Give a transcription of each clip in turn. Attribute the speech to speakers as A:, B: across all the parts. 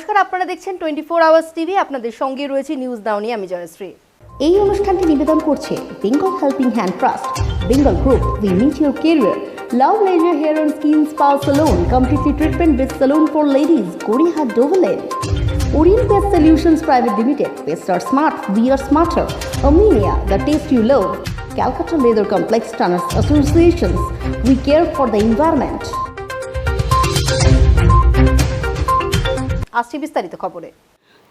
A: নমস্কার, আপনারা দেখছেন 24 আওয়ার্স টিভি। আপনাদের সঙ্গে রয়েছে নিউজ নাও নিয়ে আমি জয়শ্রী।
B: এই অনুষ্ঠানটি নিবেদন করছে Bengal helping hand trust, Bengal group, we meet your career, love laser hair and skin spa salon, completely treatment with salon for ladies, Gariahat Dover Lane, Orient Pest Solutions Private Limited, Pests are smart, we are smarter, Amelia, the taste you love, Calcutta Leather Complex Tanners Associations, we care for the environment.
A: আসছে বিস্তারিত খবরে।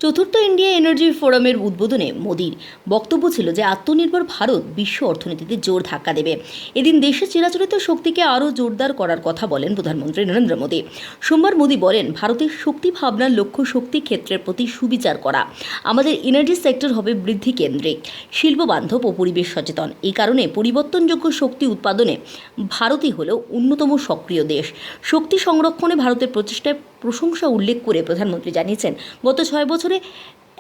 C: চতুর্থ India energy ফোরামের উদ্বোধনে মোদির বক্তব্য ছিল যে আত্মনির্ভর ভারত বিশ্ব অর্থনীতিতে জোর ধাক্কা দেবে। এদিন দেশের চিরাচরিত শক্তিকে আরও জোরদার করার কথা বলেন প্রধানমন্ত্রী নরেন্দ্র মোদী। সোমবার মোদী বলেন, ভারতের শক্তি ভাবনার লক্ষ্য শক্তি ক্ষেত্রের প্রতি সুবিচার করা। আমাদের এনার্জি সেক্টর হবে বৃদ্ধি কেন্দ্রিক, শিল্প বান্ধব ও পরিবেশ সচেতন। এই কারণে পরিবর্তনযোগ্য শক্তি উৎপাদনে ভারতই হল অন্যতম সক্রিয় দেশ। শক্তি সংরক্ষণে ভারতের প্রচেষ্টায় প্রশংসা উল্লেখ করে প্রধানমন্ত্রী জানিয়েছেন, গত 6 বছরে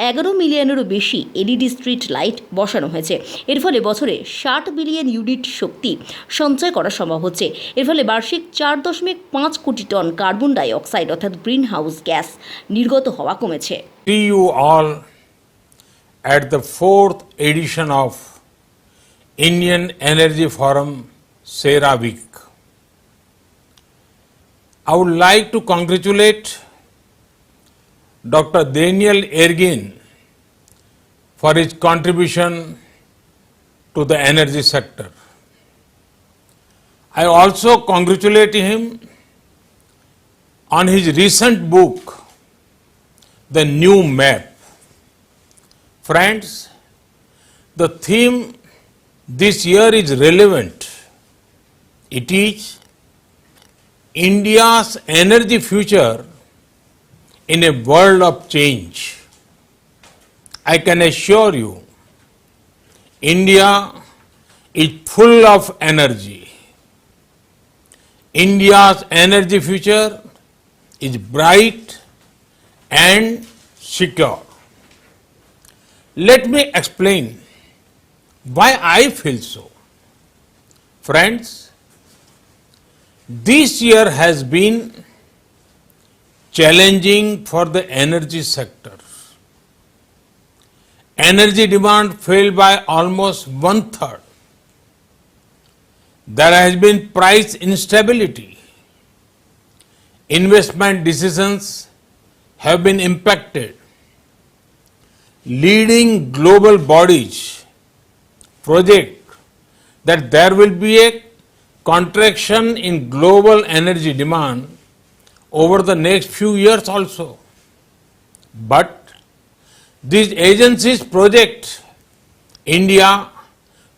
C: 11 মিলিয়নেরও বেশি এলইডি স্ট্রিট লাইট বসানো হয়েছে। এর ফলে বছরে 60 বিলিয়ন ইউনিট শক্তি সঞ্চয় করা সম্ভব হচ্ছে। এর ফলে বার্ষিক 4.5 কোটি টন কার্বন ডাই অক্সাইড অর্থাৎ গ্রিন হাউস গ্যাস নির্গত হওয়া কমেছে।
D: See you all at the 4th edition of Indian Energy Forum Sera Week. I would like to congratulate Dr. Daniel Ergin for his contribution to the energy sector. I also congratulate him on his recent book, The New Map. Friends, the theme this year is relevant. It is India's energy future in a world of change. I can assure you, India is full of energy. India's energy future is bright and secure. Let me explain why I feel so. Friends, this year has been challenging for the energy sector. Energy demand fell by almost 1/3. There has been price instability. Investment decisions have been impacted. Leading global bodies project that there will be a contraction in global energy demand over the next few years also. But these agencies project India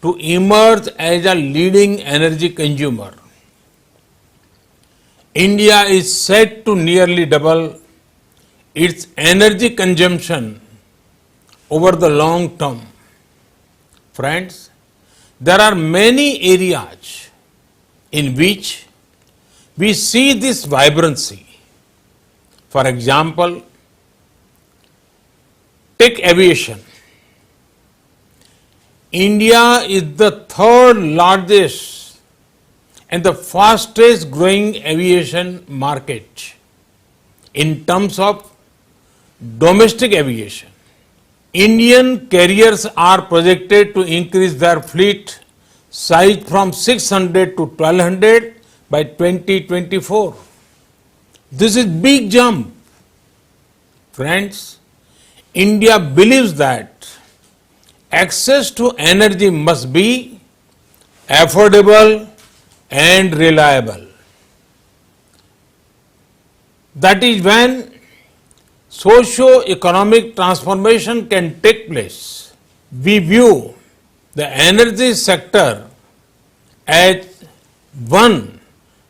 D: to emerge as a leading energy consumer. India is set to nearly double its energy consumption over the long term. Friends, there are many areas in which we see this vibrancy. For example, take aviation. India is the third largest and the fastest growing aviation market in terms of domestic aviation. Indian carriers are projected to increase their fleet size from 600 to 1200 by 2024. This is big jump. Friends, India believes that access to energy must be affordable and reliable. That is when socio-economic transformation can take place. We view the energy sector as one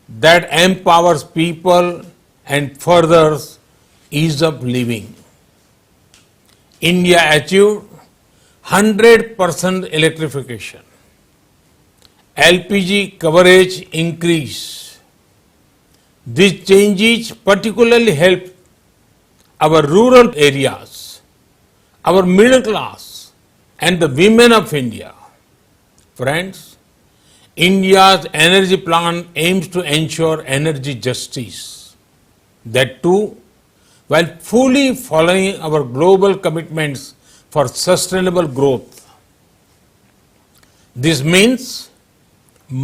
D: that empowers people and furthers ease of living. India achieved 100% electrification. LPG coverage increase. These changes particularly help our rural areas, our middle class, and the women of India. Friends, India's energy plan aims to ensure energy justice. That too, while fully following our global commitments for sustainable growth. This means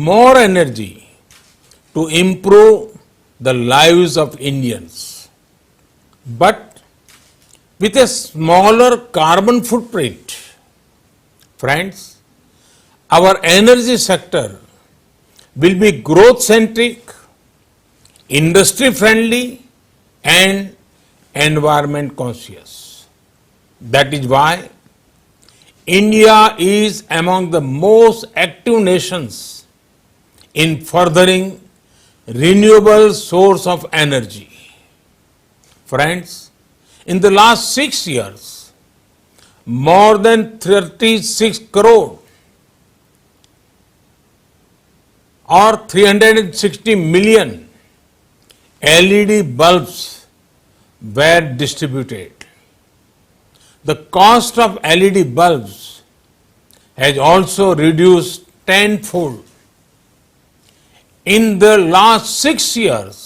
D: more energy to improve the lives of Indians, but with a smaller carbon footprint. Friends, our energy sector will be growth centric, industry friendly, and environment conscious. That is why India is among the most active nations in furthering renewable source of energy. Friends, in the last 6 years, more than 36 crore or 360 million LED bulbs were distributed. The cost of LED bulbs has also reduced tenfold. In the last 6 years,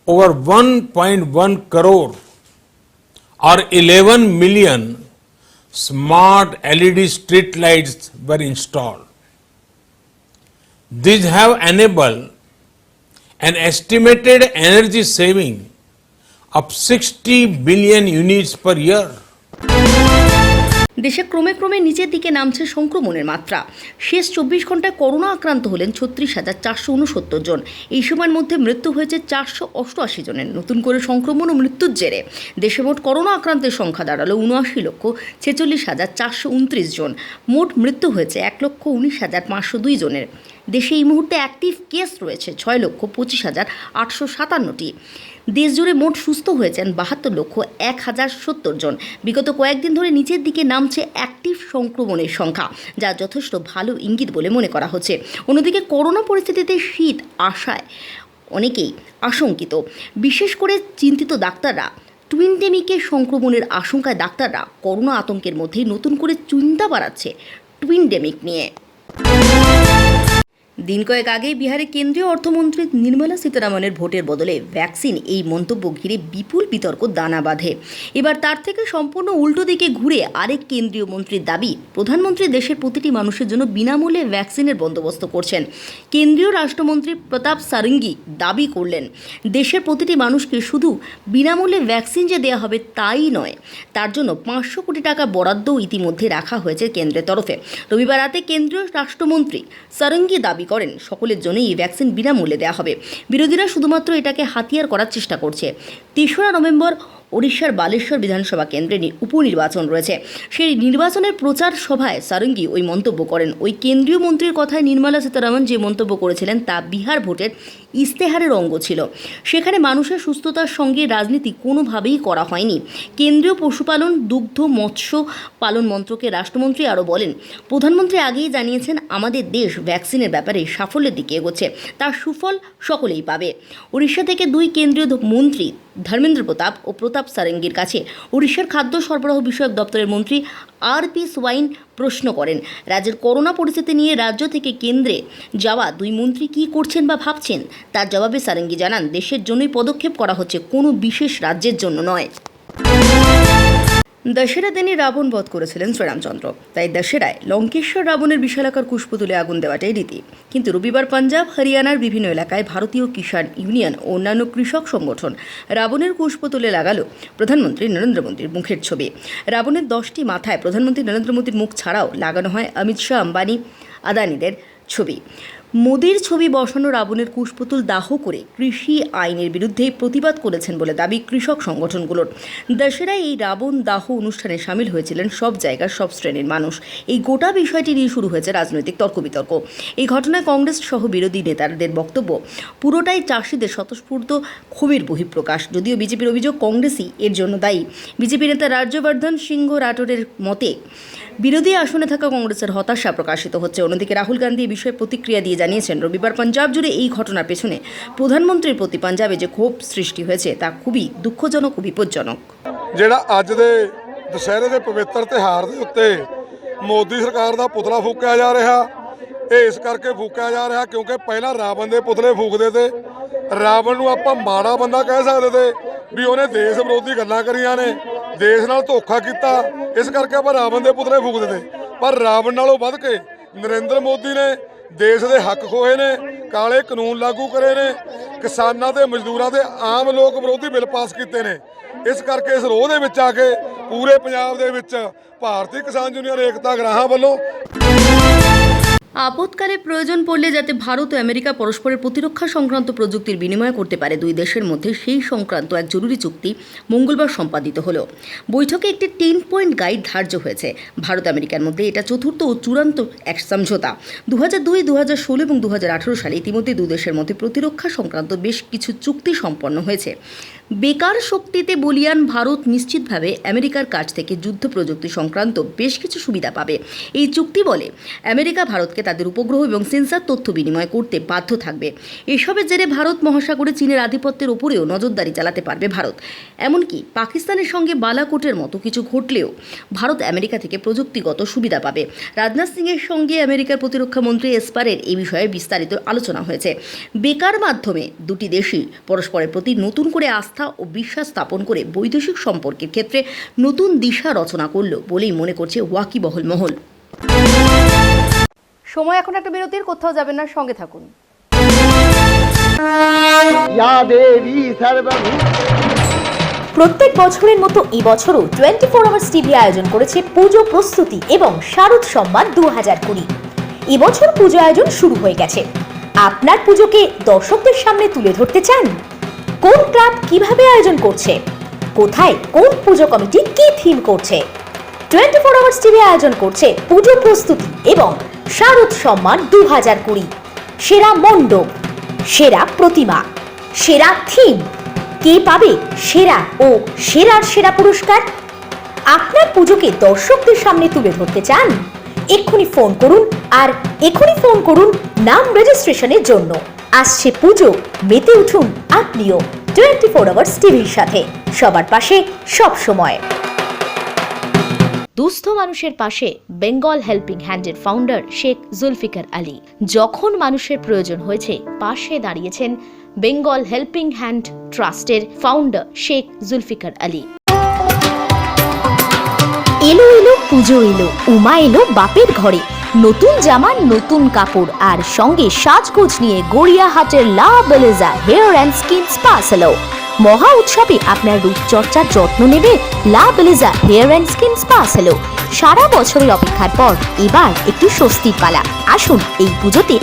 D: over 1.1 crore or 11 million smart LED street lights were installed. These have enabled an estimated energy saving of 60 billion units per year.
C: দেশে ক্রমে ক্রমে নিচের দিকে নামছে সংক্রমণের মাত্রা। শেষ 24 ঘন্টায় করোনা আক্রান্ত হলেন 36,469 জন। এই সময়ের মধ্যে মৃত্যু হয়েছে 488 জনের। নতুন করে সংক্রমণ ও মৃত্যুর জেরে দেশে মোট করোনা আক্রান্তের সংখ্যা দাঁড়ালো 79,46,429 জন। মোট মৃত্যু হয়েছে 1,19,502 জনের। দেশে এই মুহূর্তে অ্যাক্টিভ কেস রয়েছে 6,25,857টি। দেশ জুড়ে মোট সুস্থ হয়েছেন 72,01,070 জন। বিগত কয়েকদিন ধরে নিচের দিকে নামছে অ্যাক্টিভ সংক্রমণের সংখ্যা, যা যথেষ্ট ভালো ইঙ্গিত বলে মনে করা হচ্ছে। অন্যদিকে করোনা পরিস্থিতিতে শীত আশায় অনেকেই আশঙ্কিত। বিশেষ করে চিন্তিত ডাক্তাররা। টুইনডেমিকে সংক্রমণের আশঙ্কায় ডাক্তাররা করোনা আতঙ্কের মধ্যেই নতুন করে চিন্তা বাড়াচ্ছে টুইনডেমিক নিয়ে। দিন কয়েক আগে বিহারে কেন্দ্রীয় অর্থমন্ত্রী নির্মলা সীতারামনের ভোটের বদলে ভ্যাকসিন এই মন্তব্য ঘিরে বিপুল বিতর্ক দানা বাঁধে। এবার তার থেকে সম্পূর্ণ উল্টো দিকে ঘুরে আরেক কেন্দ্রীয় মন্ত্রীর দাবি, প্রধানমন্ত্রী দেশের প্রতিটি মানুষের জন্য বিনামূল্যে ভ্যাকসিনের বন্দোবস্ত করছেন। কেন্দ্রীয় রাষ্ট্রমন্ত্রী প্রতাপ সারঙ্গী দাবি করলেন, দেশের প্রতিটি মানুষকে শুধু বিনামূল্যে ভ্যাকসিন যে দেওয়া হবে তাই নয়, তার জন্য 500 কোটি টাকা বরাদ্দও ইতিমধ্যে রাখা হয়েছে কেন্দ্রের তরফে। রবিবার রাতে কেন্দ্রীয় রাষ্ট্রমন্ত্রী সারঙ্গী দাবি করেন সকলের জন্যই এই ভ্যাকসিন বিনামূল্যে দেওয়া হবে। বিরোধীরা শুধুমাত্র এটাকে হাতিয়ার করার চেষ্টা করছে। 3রা নভেম্বর ওড়িশার বালেশ্বর বিধানসভা কেন্দ্রে উপনির্বাচন রয়েছে। সেই নির্বাচনের প্রচার সভায় সারঙ্গী ওই মন্তব্য করেন। ওই কেন্দ্রীয় মন্ত্রীর কথায় নির্মলা সীতারামন যে মন্তব্য করেছিলেন তা বিহার ভোটের ইস্তেহারের অঙ্গ ছিল। সেখানে মানুষের সুস্থতার সঙ্গে রাজনীতি কোনোভাবেই করা হয়নি। কেন্দ্রীয় পশুপালন, দুগ্ধ, মৎস্য পালন মন্ত্রকের রাষ্ট্রমন্ত্রী আরও বলেন, প্রধানমন্ত্রী আগেই জানিয়েছেন আমাদের দেশ ভ্যাকসিনের ব্যাপারে সাফল্যের দিকে এগোচ্ছে, তার সুফল সকলেই পাবে। উড়িষ্যা থেকে 2 কেন্দ্রীয় মন্ত্রী ধর্মেন্দ্র প্রতাপ ও প্রতাপ সারঙ্গীর কাছে উড়িষ্যার খাদ্য সরবরাহ বিষয়ক দপ্তরের মন্ত্রী আর.পি. সোয়াইন প্রশ্ন করেন, রাজ্যের করোনা পরিস্থিতি নিয়ে রাজ্য থেকে কেন্দ্রে যাওয়া 2 মন্ত্রী কী করছেন বা ভাবছেন। তার জবাবে সারঙ্গী জানান, দেশের জন্যই পদক্ষেপ করা হচ্ছে, কোনো বিশেষ রাজ্যের জন্য নয়। দশেরা দিনে রাবণ বধ করেছিলেন শ্রীরামচন্দ্র, তাই দশেরায় লঙ্কেশ্বর রাবণের বিশালাকার কুশপুতলে আগুন দেওয়াটাই রীতি। কিন্তু রবিবার পাঞ্জাব, হরিয়ানার বিভিন্ন এলাকায় ভারতীয় কিষাণ ইউনিয়ন ও অন্যান্য কৃষক সংগঠন রাবণের কুশপুতলে লাগালো প্রধানমন্ত্রী নরেন্দ্র মোদীর মুখের ছবি। রাবণের 10টি মাথায় প্রধানমন্ত্রী নরেন্দ্র মোদীর মুখ ছাড়াও লাগানো হয় অমিত শাহ, আম্বানি, আদানিদের ছবি। মোদীর ছবি বসানো রাবণের কুশপুতুল দাহ করে কৃষি আইনের বিরুদ্ধে প্রতিবাদ করেছেন বলে দাবি কৃষক সংগঠনগুলোর। দশেরায় এই রাবণ দাহ অনুষ্ঠানে সামিল হয়েছিলেন সব জায়গার সব শ্রেণীর মানুষ। এই গোটা বিষয়টি নিয়ে শুরু হয়েছে রাজনৈতিক তর্ক বিতর্ক। এই ঘটনায় কংগ্রেস সহ বিরোধী নেতাদের বক্তব্য, পুরোটাই চাষিদের স্বতঃস্ফূর্ত ক্ষোভের বহিঃপ্রকাশ। যদিও বিজেপির অভিযোগ কংগ্রেসই এর জন্য দায়ী। বিজেপি নেতা রাজ্যবর্ধন সিংহ রাঠোরের মতে বিরোধী আসনে থাকা কংগ্রেসের হতাশা প্রকাশিত হচ্ছে। অন্যদিকে রাহুল গান্ধী এই বিষয়ে প্রতিক্রিয়া দিয়ে জানিয়েছেন, রবিবার পাঞ্জাব জুড়ে এই ঘটনার পেছনে প্রধানমন্ত্রীর প্রতি পাঞ্জাবে যে ক্ষোভ সৃষ্টি হয়েছে তা খুবই দুঃখজনক ও বিপজ্জনক।
E: ਜਿਹੜਾ ਅੱਜ ਦੇ ਦੁਸਹਿਰੇ ਦੇ ਪਵਿੱਤਰ ਤਿਉਹਾਰ ਦੇ ਉੱਤੇ ਮੋਦੀ ਸਰਕਾਰ ਦਾ ਪੁਤਲਾ ਫੂਕਿਆ ਜਾ ਰਿਹਾ, ਇਹ ਇਸ ਕਰਕੇ ਫੂਕਿਆ ਜਾ ਰਿਹਾ ਕਿਉਂਕਿ ਪਹਿਲਾਂ ਰਾਵਣ ਦੇ ਪੁਤਲੇ ਫੂਕਦੇ ਤੇ ਰਾਵਣ ਨੂੰ ਆਪਾਂ ਮਾੜਾ ਬੰਦਾ ਕਹਿ ਸਕਦੇ ਤੇ ਵੀ ਉਹਨੇ ਦੇਸ਼ ਵਿਰੋਧੀ ਗੱਲਾਂ ਕਰੀਆਂ ਨੇ, ਦੇਸ਼ ਨਾਲ ਧੋਖਾ ਕੀਤਾ, ਇਸ ਕਰਕੇ ਆਪਾਂ ਰਾਵਣ ਦੇ ਪੁਤਲੇ ਫੂਕ ਦਿੱਤੇ। ਪਰ ਰਾਵਣ ਨਾਲੋਂ ਵੱਧ ਕੇ ਨਰਿੰਦਰ ਮੋਦੀ ਨੇ ਦੇਸ਼ ਦੇ ਹੱਕ ਖੋਏ ਨੇ, ਕਾਲੇ ਕਾਨੂੰਨ ਲਾਗੂ ਕਰੇ ਨੇ, ਕਿਸਾਨਾਂ ਤੇ ਮਜ਼ਦੂਰਾਂ ਤੇ ਆਮ ਲੋਕ ਵਿਰੋਧੀ ਬਿੱਲ ਪਾਸ ਕੀਤੇ ਨੇ। ਇਸ ਕਰਕੇ ਇਸ ਰੋਹ ਦੇ ਵਿੱਚ ਆ ਕੇ ਪੂਰੇ ਪੰਜਾਬ ਦੇ ਵਿੱਚ ਭਾਰਤੀ ਕਿਸਾਨ ਯੂਨੀਅਨ ਏਕਤਾ ਗਰਾਹਾਂ ਵੱਲੋਂ
C: আপদকালে প্রয়োজন পড়লে যাতে ভারত ও আমেরিকা পরস্পরের প্রতিরক্ষা সংক্রান্ত প্রযুক্তির বিনিময় করতে পারে দুই দেশের মধ্যে সেই সংক্রান্ত এক জরুরি চুক্তি মঙ্গলবার সম্পাদিত হলো। বৈঠকে একটি 10 পয়েন্ট গাইড ধার্য হয়েছে। ভারত আমেরিকার মধ্যে এটা চতুর্থ ও চূড়ান্ত এক সমঝোতা। 2002, 2016 এবং 2018 সালে ইতিমধ্যে দুই দেশের মধ্যে প্রতিরক্ষা সংক্রান্ত বেশ কিছু চুক্তি সম্পন্ন হয়েছে। বেকার শক্তিতে বলিয়ান ভারত নিশ্চিতভাবে আমেরিকার কাছ থেকে যুদ্ধ প্রযুক্তি সংক্রান্ত বেশ কিছু সুবিধা পাবে। এই চুক্তি বলে আমেরিকা ভারতকে তাদের উপগ্রহ এবং সেন্সার তথ্য বিনিময় করতে বাধ্য থাকবে। এসবের জেরে ভারত মহাসাগরে চীনের আধিপত্যের ওপরেও নজরদারি চালাতে পারবে ভারত। এমনকি পাকিস্তানের সঙ্গে বালাকোটের মতো কিছু ঘটলেও ভারত আমেরিকা থেকে প্রযুক্তিগত সুবিধা পাবে। রাজনাথ সিংয়ের সঙ্গে আমেরিকার প্রতিরক্ষা মন্ত্রী এসপারের এই বিষয়ে বিস্তারিত আলোচনা হয়েছে। বেকার মাধ্যমে দুটি দেশই পরস্পরের প্রতি নতুন করে আস্থা ও বিশ্বাস স্থাপন করে বৈদেশিক সম্পর্কের ক্ষেত্রে নতুন দিশা রচনা করল বলেই মনে করছে ওয়াকিবহল মহল।
A: সময় এখন একটা বিরতির, কোথাও যাবেন না, সঙ্গে থাকুন।
F: প্রত্যেক বছরের মতো এবছরও 24 আওয়ার্স টিভি আয়োজন করেছে পুজো প্রস্তুতি এবং শারদ সম্মান 2020। এবছর পুজো আয়োজন শুরু হয়ে গেছে। আপনার পুজোকে দর্শকদের সামনে তুলে ধরতে চান? কোন ক্লাব কিভাবে আয়োজন করছে, কোথায় কোন পুজো কমিটি কি থিম করছে? 24 আওয়ার্স টিভি আয়োজন করছে পুজো প্রস্তুতি এবং শারদ সম্মান 2020। সেরা মণ্ডপ, সেরা প্রতিমা, সেরা থিম, কে পাবে সেরা ও সেরার সেরা পুরস্কার? আপনার পুজোকে দর্শকদের সামনে তুলে ধরতে চান? এক্ষুনি ফোন করুন, আর এক্ষুনি ফোন করুন নাম রেজিস্ট্রেশনের জন্য। আসছে পুজো, মেতে উঠুন আপনিও 24 আওয়ার্স টিভির সাথে, সবার পাশে সব সময়। দুস্থ মানুষের পাশে বেঙ্গল হেল্পিং হ্যান্ডের ফাউন্ডার শেখ জুলফিকার আলী। যখন মানুষের প্রয়োজন হয়েছে পাশে দাঁড়িয়েছেন বেঙ্গল হেল্পিং হ্যান্ড ট্রাস্টের ফাউন্ডার শেখ জুলফিকার আলী। এলো এলো পুজো এলো, উমা এলো বাপের ঘরে। নতুন জামা, নতুন কাপড় আর সঙ্গে সাজগোজ নিয়ে গড়িয়াহাটের La Belleza hair and skin spa salon. মহা উৎসবে আপনার রূপচর্চার যত্ন নেবে La Belleza hair and skin spa salon. সারা বছরের অপেক্ষার পর এবার একটি স্বস্তির পালা। আসুন এই পুজোতে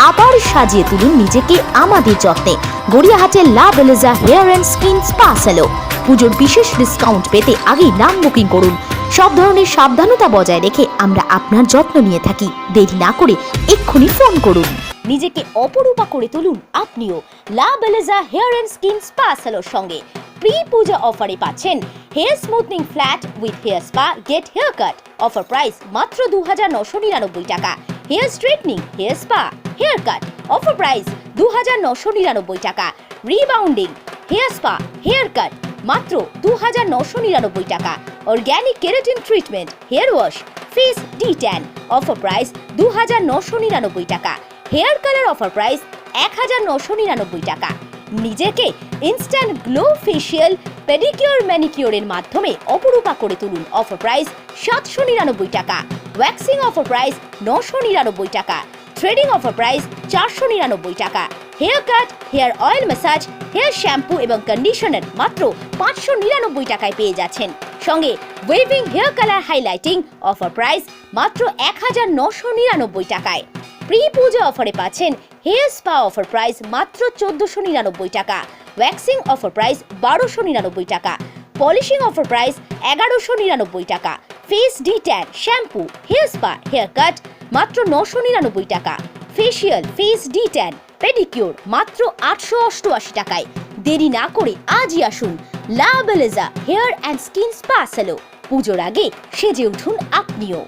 F: আবার সাজিয়ে তুলুন নিজেকে আমাদের যত্নে। গড়িয়াহাটের La Belleza hair and skin spa salon. পুজোর বিশেষ ডিসকাউন্ট পেতে আগেই নাম বুকিং করুন। সব ধরনের সাবধানতা বজায় রেখে আমরা আপনার যত্ন নিয়ে থাকি। দেরি না করে এক্ষুনি ফোন করুন। নিজেকে অপরূপা করে তুলুন আপনিও La Belleza hair and skin spa সেলোর সঙ্গে। প্রি পূজা অফারে পাচ্ছেন hair smoothening flat with hair spa get hair cut. Offer price মাত্র 2999 টাকা। Hair straightening, hair spa, hair cut offer price 2999 টাকা। Rebounding, hair spa, hair cut মাত্র 2999 টাকা। Organic keratin treatment, hair wash, face detan offer price 2999 টাকা। Hair colour offer price 1999 টাকা। নিজেকে instant glow facial, pedicure, ম্যানিকিউরের মাধ্যমে অপরূপা করে তুলুন। অফার প্রাইস 799 টাকা। ওয়্যাক্সিং অফার প্রাইস 999 টাকা। থ্রেডিং অফার প্রাইস 499 টাকা। Hair cut, hair oil massage, hair shampoo এবং কন্ডিশনার মাত্র 599 টাকায় পেয়ে যাচ্ছেন। সঙ্গে waving hair colour highlighting offer price মাত্র 1999 টাকায়। প্রি পূজা অফারে পাচ্ছেন হেয়ার স্পা অফার প্রাইস মাত্র 1499 টাকা। ওয়্যাক্সিং অফার প্রাইস 1299 টাকা। পলিশিং অফার প্রাইস 1199 টাকা। Face de-tan, shampoo, hair spa, hair cut মাত্র 999 টাকা। ফেশিয়াল, ফেস ডি-ট্যান, পেডিকিউর মাত্র 888 টাকায়। দেরি না করে আজই আসুন La Belleza hair and skin spa salon. পুজোর আগে সেজে উঠুন আপনিও।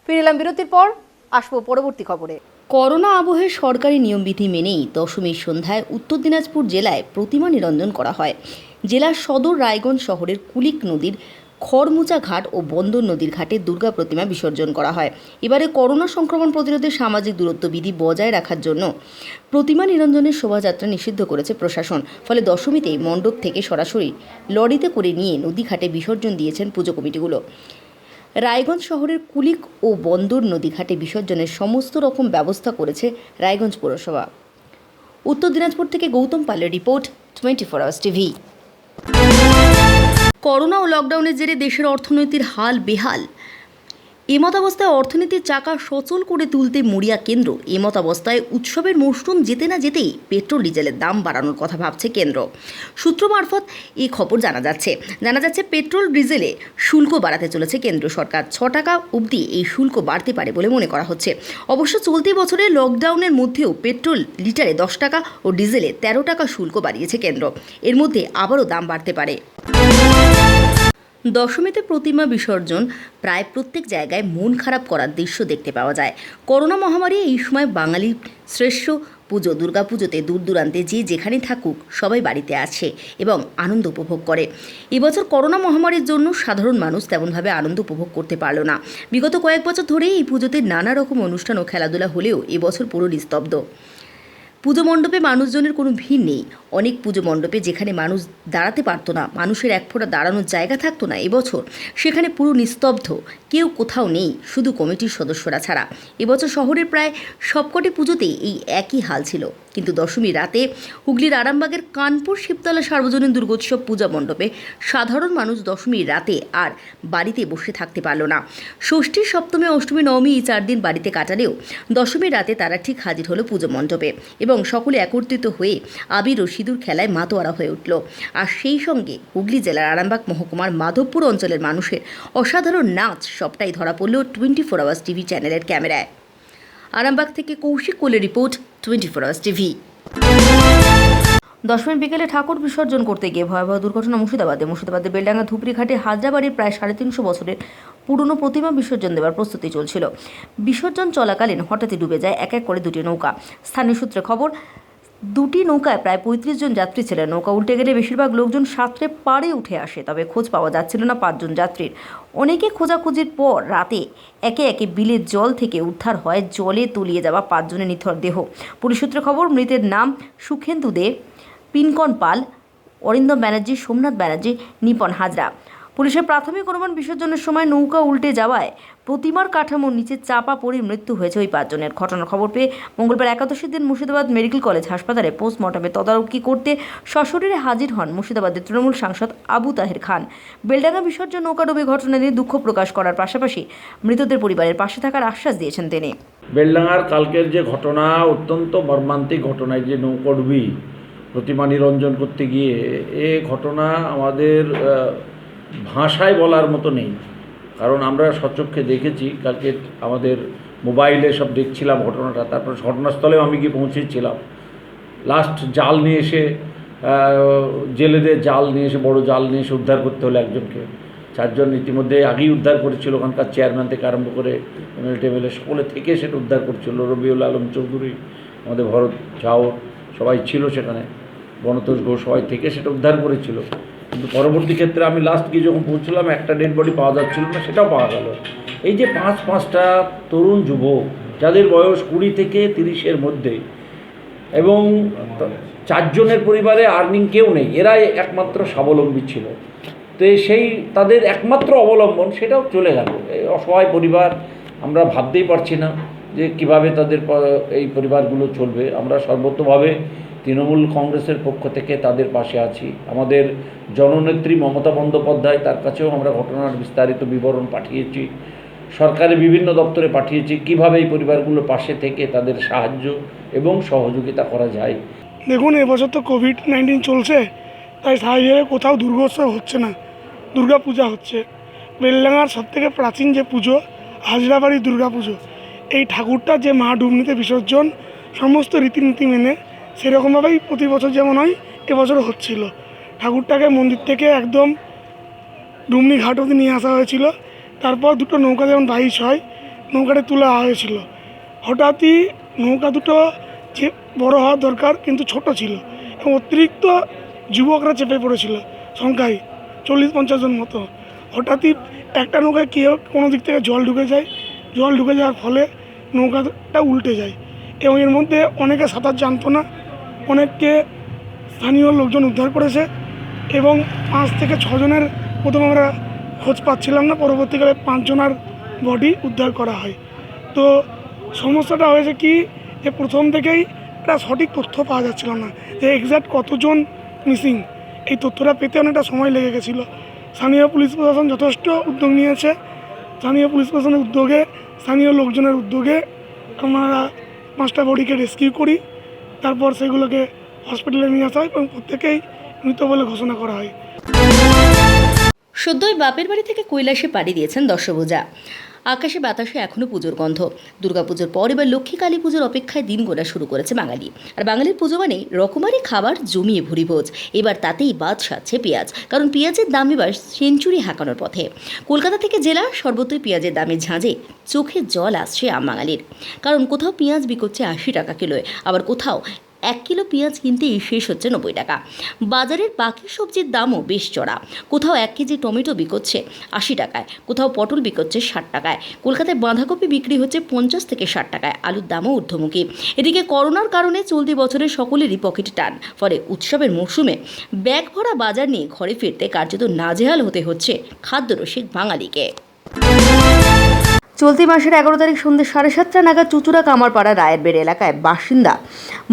A: ফিরলাম বিরতির পর, আসবো পরবর্তী খবরে।
C: করোনা আবহে সরকারি নিয়মবিধি মেনেই দশমীর সন্ধ্যায় উত্তর দিনাজপুর জেলায় প্রতিমা নিরঞ্জন করা হয়। জেলার সদর রায়গঞ্জ শহরের কুলিক নদীর খড়মুচা ঘাট ও বন্দর নদীর ঘাটে দুর্গা প্রতিমা বিসর্জন করা হয়। এবারে করোনা সংক্রমণ প্রতিরোধে সামাজিক দূরত্ব বিধি বজায় রাখার জন্য প্রতিমা নিরঞ্জনের শোভাযাত্রা নিষিদ্ধ করেছে প্রশাসন। ফলে দশমীতেই মণ্ডপ থেকে সরাসরি লরিতে করে নিয়ে নদীঘাটে বিসর্জন দিয়েছেন পুজো কমিটিগুলো। রায়গঞ্জ শহরের কুলিক ও বন্দর নদীঘাটে বিসর্জনের সমস্ত রকম ব্যবস্থা করেছে রায়গঞ্জ পৌরসভা। উত্তর দিনাজপুর থেকে গৌতম পালের রিপোর্ট, 24 আওয়ার্স টিভি। করোনা ও লকডাউনের জেরে দেশের অর্থনীতির হাল বেহাল। এমতাবস্থায় অর্থনীতির চাকা সচল করে তুলতে মরিয়া কেন্দ্র। এমতাবস্থায় উৎসবের মরশুম যেতে না যেতেই পেট্রোল ডিজেলের দাম বাড়ানোর কথা ভাবছে কেন্দ্র। সূত্র মারফত এই খবর জানা যাচ্ছে পেট্রোল ডিজেলে শুল্ক বাড়াতে চলেছে কেন্দ্র সরকার। 6 টাকা অবধি এই শুল্ক বাড়তে পারে বলে মনে করা হচ্ছে। অবশ্য চলতি বছরে লকডাউনের মধ্যেও পেট্রোল লিটারে 10 টাকা ও ডিজেলে 13 টাকা শুল্ক বাড়িয়েছে কেন্দ্র। এর মধ্যে আবারও দাম বাড়তে পারে। দশমীতে প্রতিমা বিসর্জন প্রায় প্রত্যেক জায়গায় মন খারাপ করার দৃশ্য দেখতে পাওয়া যায়। করোনা মহামারী এই সময় বাঙালির শ্রেষ্ঠ পুজো দুর্গাপুজোতে দূর দূরান্তে যে যেখানে থাকুক সবাই বাড়িতে আছে এবং আনন্দ উপভোগ করে। এবছর করোনা মহামারীর জন্য সাধারণ মানুষ তেমনভাবে আনন্দ উপভোগ করতে পারল না। বিগত কয়েক বছর ধরেই এই পুজোতে নানা রকম অনুষ্ঠান ও খেলাধুলা হলেও এবছর পুরো নিস্তব্ধ। পুজো মণ্ডপে মানুষজনের কোনো ভিড় নেই। অনেক পুজো মণ্ডপে যেখানে মানুষ দাঁড়াতে পারতো না, মানুষের এক ফোঁটা দাঁড়ানোর জায়গা থাকতো না, এবছর সেখানে পুরো নিস্তব্ধ, কেউ কোথাও নেই, শুধু কমিটির সদস্যরা ছাড়া। এবছর শহরের প্রায় সবকটি পুজোতেই এই একই হাল ছিল। কিন্তু দশমীর রাতে হুগলির আরামবাগের কানপুর শিবতলা সার্বজনীন দুর্গোৎসব পূজা মণ্ডপে সাধারণ মানুষ দশমীর রাতে আর বাড়িতে বসে থাকতে পারল না। ষষ্ঠী, সপ্তমী, অষ্টমী, নবমী এই 4 দিন বাড়িতে কাটালেও দশমীর রাতে তারা ঠিক হাজির হলো পুজো মণ্ডপে এবং সকলে একত্রিত হয়ে আবির ও সিঁদুর খেলায় মাতোয়ারা হয়ে উঠল। আর সেই সঙ্গে হুগলি জেলার আরামবাগ মহকুমার মাধবপুর অঞ্চলের মানুষের অসাধারণ নাচ সবটাই ধরা পড়ল 24 আওয়ার্স টিভি চ্যানেলের ক্যামেরায়। আরামবাগ থেকে কৌশিক কোলের রিপোর্ট, 24 আওয়ার্স টিভি। দশমীর বিকেলে ঠাকুর বিসর্জন করতে গিয়ে ভয়াবহ দুর্ঘটনা মুর্শিদাবাদের বেলডাঙ্গা ধুপড়ি ঘাটে হাজরাবাড়ির প্রায় 350 বছরের পুরনো প্রতিমা বিসর্জন দেওয়ার প্রস্তুতি চলছিল। বিসর্জন চলাকালীন হঠাৎই ডুবে যায় এক এক করে 2টি নৌকা। স্থানীয় সূত্রে খবর, 2টি নৌকায় প্রায় 35 জন যাত্রী ছিলেন। নৌকা উল্টে গেলে বেশিরভাগ লোকজন সাঁতরে পাড়ে উঠে আসে, তবে খোঁজ পাওয়া যাচ্ছিল না 5 জন যাত্রীর। অনেকে খোঁজাখুঁজির পর রাতে একে একে বিলের জল থেকে উদ্ধার হয় জলে তলিয়ে যাওয়া 5 জনের নিথর দেহ। পুলিশ সূত্রে খবর, মৃতের নাম সুখেন্দু দে, পিনকন পাল, অরিন্দম ব্যানার্জি, সোমনাথ ব্যানার্জি, নিপন হাজরা। পুলিশের প্রাথমিক অনুমান, বিসর্জনের সময় নৌকা উল্টে যাওয়ায় প্রতিমার কাঠামোর নিচে চাপা পড়ে মৃত্যু হয়েছে ওই 5 জনের। ঘটনার খবর পেয়ে মঙ্গলবার একাদশীর দিন মুর্শিদাবাদ মেডিকেল কলেজ হাসপাতালে পোস্টমর্টমে তদারকি করতে সশরীরে হাজির হন মুর্শিদাবাদের তৃণমূল সাংসদ আবু তাহের খান। বেলডাঙ্গা বিসর্জন নৌকাডুবি ঘটনা নিয়ে দুঃখ প্রকাশ করার পাশাপাশি মৃতদের পরিবারের পাশে থাকার আশ্বাস দিয়েছেন তিনি।
G: বেলডাঙ্গার কালকের যে ঘটনা, অত্যন্ত মর্মান্তিক ঘটনা, যে নৌকাডুবি প্রতিমা নিরঞ্জন করতে গিয়ে, এ ঘটনা আমাদের ভাষায় বলার মতো নেই। কারণ আমরা সচক্ষে দেখেছি, কালকে আমাদের মোবাইলে সব দেখছিলাম ঘটনাটা। তারপর ঘটনাস্থলেও আমি গিয়ে পৌঁছেছিলাম। লাস্ট জাল নিয়ে এসে, জেলেদের জাল নিয়ে এসে, বড় জাল নিয়ে এসে উদ্ধার করতে হলো একজনকে। 4 জন ইতিমধ্যে আগেই উদ্ধার করেছিল, ওখানকার চেয়ারম্যান থেকে আরম্ভ করে এমএলএ সকলে থেকে সেটা উদ্ধার করছিল। রবিউল আলম চৌধুরী, আমাদের ভরত ঝাও সবাই ছিল সেখানে, বনতোষ ঘোষ সবাই থেকে সেটা উদ্ধার করেছিল। কিন্তু পরবর্তী ক্ষেত্রে আমি লাস্ট গিয়ে যখন পৌঁছলাম, একটা ডেড বডি পাওয়া যাচ্ছিল না, সেটাও পাওয়া গেল। এই যে 5টা তরুণ যুবক যাদের বয়স 20 থেকে 30-এর মধ্যে, এবং 4 জনের পরিবারে আর্নিং কেউ নেই, এরাই একমাত্র স্বাবলম্বী ছিল। তো সেই তাদের একমাত্র অবলম্বন সেটাও চলে গেল। এই অসহায় পরিবার, আমরা ভাবতেই পারছি না যে কিভাবে তাদের এই পরিবারগুলো চলবে। আমরা সর্বতভাবে তৃণমূল কংগ্রেসের পক্ষ থেকে তাদের পাশে আছি। আমাদের জননেত্রী মমতা বন্দ্যোপাধ্যায়, তার কাছেও আমরা ঘটনার বিস্তারিত বিবরণ পাঠিয়েছি, সরকারের বিভিন্ন দপ্তরে পাঠিয়েছি, কিভাবে এই পরিবারগুলোর পাশে থেকে তাদের সাহায্য এবং সহযোগিতা করা যায়।
H: দেখুন, এবছর তো কোভিড-19 চলছে, তাই স্বাভাবিকভাবে কোথাও দুর্গোৎসব হচ্ছে না, দুর্গা পূজা হচ্ছে। বেলডাঙ্গার সবথেকে প্রাচীন যে পুজো, হাজরাবাড়ির দুর্গা পুজো, এই ঠাকুরটা যে মা ডুবনিতে বিসর্জন সমস্ত রীতিনীতি মেনে সেরকমভাবেই প্রতি বছর যেমন হয় এবছরও হচ্ছিল। ঠাকুরটাকে মন্দির থেকে একদম ডুমনি ঘাট অবধি নিয়ে আসা হয়েছিল। তারপর 2টো নৌকা যেমন বাইশ হয়, নৌকাটা তোলা হয়েছিল। হঠাৎই নৌকা দুটো যে বড় হওয়ার দরকার কিন্তু ছোট ছিল, এবং অতিরিক্ত যুবকরা চেপে পড়েছিল সংখ্যায় 40-50 জন মতো। হঠাৎই একটা নৌকায় কেউ কোনো দিক থেকে জল ঢুকে যায়, জল ঢুকে যাওয়ার ফলে নৌকাটা উল্টে যায় এবং এর মধ্যে অনেকে সাঁতার জানতো না, অনেককে স্থানীয় লোকজন উদ্ধার করেছে এবং 5 থেকে 6 জনের প্রথমে আমরা খোঁজ পাচ্ছিলাম না, পরবর্তীকালে 5 জনের বডি উদ্ধার করা হয়। তো সমস্যাটা হয়েছে কি, যে প্রথম থেকেই একটা সঠিক তথ্য পাওয়া যাচ্ছিল না যে এক্স্যাক্ট কতজন মিসিং। এই তথ্যটা পেতে অনেকটা সময় লেগে গেছিলো। স্থানীয় পুলিশ প্রশাসন যথেষ্ট উদ্যোগ নিয়েছে। স্থানীয় পুলিশ প্রশাসনের উদ্যোগে, স্থানীয় লোকজনের উদ্যোগে আমরা 5টা বডিকে রেস্কিউ করি, তারপর সেগুলোকে হসপিটালে নিয়ে আসা হয় এবং প্রত্যেকেই মৃত বলে ঘোষণা করা হয়।
C: সদ্যই বাপের বাড়ি থেকে কৈলাসে পাড়ি দিয়েছেন দশভূজা। আকাশে বাতাসে এখনও পুজোর গন্ধ। দুর্গাপুজোর পর এবার লক্ষ্মী কালী পুজোর অপেক্ষায় দিন গোনা শুরু করেছে বাঙালি। আর বাঙালির পুজো মানেই রকমারি খাবার জমিয়ে ভুরি ভোজ। এবার তাতেই বাদ সাধছে পেঁয়াজ, কারণ পেঁয়াজের দাম এবার সেঞ্চুরি হাঁকানোর পথে। কলকাতা থেকে জেলা সর্বত্রই পেঁয়াজের দামের ঝাঁঝে চোখে জল আসছে আম বাঙালির। কারণ কোথাও পেঁয়াজ বিকোচ্ছে 80 টাকা কিলোয়, আবার কোথাও 1 কিলো পেঁয়াজ কিনতেই শেষ হচ্ছে 90 টাকা। বাজারের বাকি সবজির দামও বেশ চড়া। কোথাও 1 কেজি টমেটো বিকোচ্ছে 80 টাকায়, কোথাও পটল বিকোচ্ছে 60 টাকায়। কলকাতায় বাঁধাকপি বিক্রি হচ্ছে 50 থেকে 60 টাকায়। আলুর দামও ঊর্ধ্বমুখী। এদিকে করোনার কারণে চলতি বছরের সকলেরই পকেটে টান। ফলে উৎসবের মরশুমে ব্যাগ ভরা বাজার নিয়ে ঘরে ফিরতে কার্যত নাজেহাল হতে হচ্ছে খাদ্যরসিক বাঙালিকে।
A: চলতি মাসের 11 তারিখ সন্ধ্যে 7:30 নাগাদ চুচুড়া কামারপাড়া রায়েরবেড় এলাকায় বাসিন্দা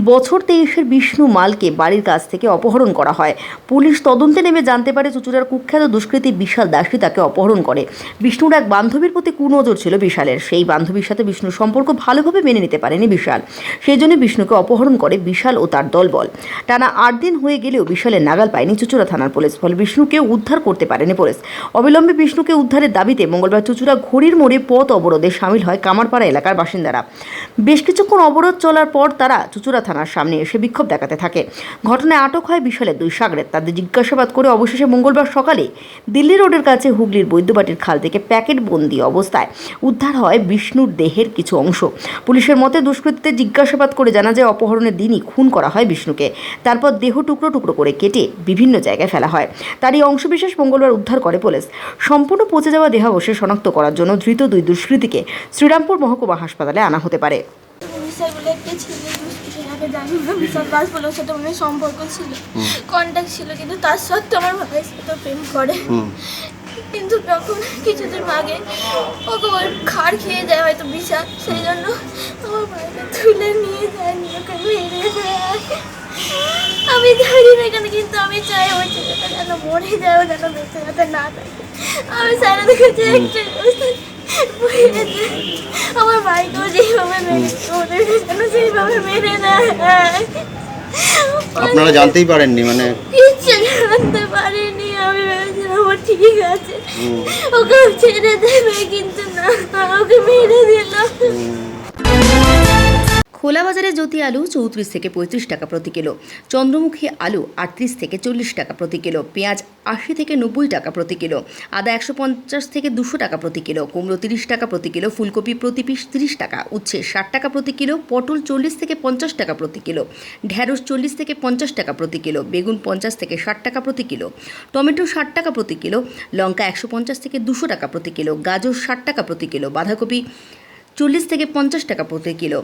A: বছর 23-এর বিষ্ণু মালকে বাড়ির কাছ থেকে অপহরণ করা হয়। পুলিশ তদন্তে নেমে জানতে পারে চুচুড়ার কুখ্যাত দুষ্কৃতী বিশাল দাসী তাকে অপহরণ করে। বিষ্ণুর এক বান্ধবীর প্রতি কুনজর ছিল বিশালের। সেই বান্ধবীর সাথে বিষ্ণুর সম্পর্ক ভালোভাবে মেনে নিতে পারেনি বিশাল। সেই জন্য বিষ্ণুকে অপহরণ করে বিশাল ও তার দলবল। টানা 8 দিন হয়ে গেলেও বিশালের নাগাল পায়নি চুচুড়া থানার পুলিশ। ফলে বিষ্ণুকে উদ্ধার করতে পারেনি পুলিশ। অবিলম্বে বিষ্ণুকে উদ্ধারের দাবিতে মঙ্গলবার চুচুড়া ঘড়ির মোড়ে পথ অবরোধে সামিল হয় কামারপাড়া এলাকার বাসিন্দারা। বেশ কিছুক্ষণ অবরোধ চলার পর তারা চুচুড়া থানার সামনে এসে বিক্ষোভ দেখাতে থাকে। ঘটনায় আটক হয় বিশালের 2 সাগরেদ। তাদের জিজ্ঞাসাবাদ করে অবশেষে মঙ্গলবার সকালে দিল্লি রোডের কাছে হুগলির বৈদ্যবাটির খাল থেকে প্যাকেট বন্দি অবস্থায় উদ্ধার হয় বিষ্ণুর দেহের কিছু অংশ। পুলিশের মতে দুষ্কৃতীদের জিজ্ঞাসাবাদ করে জানা যায় অপহরণের দিনই খুন করা হয় বিষ্ণুকে। তারপর দেহ টুকরো টুকরো করে কেটে বিভিন্ন জায়গায় ফেলা হয়। তারই অংশবিশেষ মঙ্গলবার উদ্ধার করে পুলিশ। সম্পূর্ণ পচে যাওয়া দেহাবশেষ শনাক্ত করার জন্য ধৃত 2 দুষ্কৃতীকে শ্রীরামপুর মহকুমা হাসপাতালে আনা হতে পারে।
I: বিষয়গুলো একটা ছিল, দুষ্কৃতীকে জানি না, বিশাল দাস বলে ওর সাথে অনেক সম্পর্ক ছিল, কন্ট্যাক্ট ছিল, কিন্তু তার সত্ত্বেও আমার ভাইয়ের সাথে প্রেম করে। কিন্তু যখন কিছুদিন আগে ওকে ওই খাড় খেয়ে যায় হয়তো বিশাল, সেই জন্য আমার ভাইকে তুলে নিয়ে যায়, নিয়ে ওকে মেরে দেয়। আমি জানি না এখানে, কিন্তু আমি চাই ওই ছেলেটা যেন মরে যায়, ও যেন বেঁচে যেতে না থাকে। আমি সারা দেখেছি আমার ভাইকেও যেভাবে মেরেছে ওদেরকে যেন সেইভাবে মেরে দেয়।
J: আপনারা জানতেই পারেননি? মানে
I: কিচ্ছু জানতে পারিনি। আমি ভেবেছিলাম ও ঠিক আছে, ওকে ছেড়ে দেবে, কিন্তু না, ওকে মেরে দিল।
C: খোলা বাজারে জ্যোতি আলু 34 থেকে 35 টাকা প্রতি কিলো, চন্দ্রমুখী আলু 38 থেকে 40 টাকা প্রতি কিলো, পেঁয়াজ 80 থেকে 90 টাকা প্রতি কিলো, আদা 150 থেকে 200 টাকা প্রতি কিলো, কুমড়ো 30 টাকা প্রতি কিলো, ফুলকপি প্রতি পিস 30 টাকা, উচ্ছে 60 টাকা প্রতি কিলো, পটল 40 থেকে 50 টাকা প্রতি কিলো, ঢেঁড়স 40 থেকে 50 টাকা প্রতি কিলো, বেগুন 50 থেকে 60 টাকা প্রতি কিলো, টমেটো 60 টাকা প্রতি কিলো, লঙ্কা 150 থেকে 200 টাকা প্রতি কিলো, গাজর 60 টাকা প্রতি কিলো, বাঁধাকপি 40 থেকে 50 টাকা প্রতি কিলো,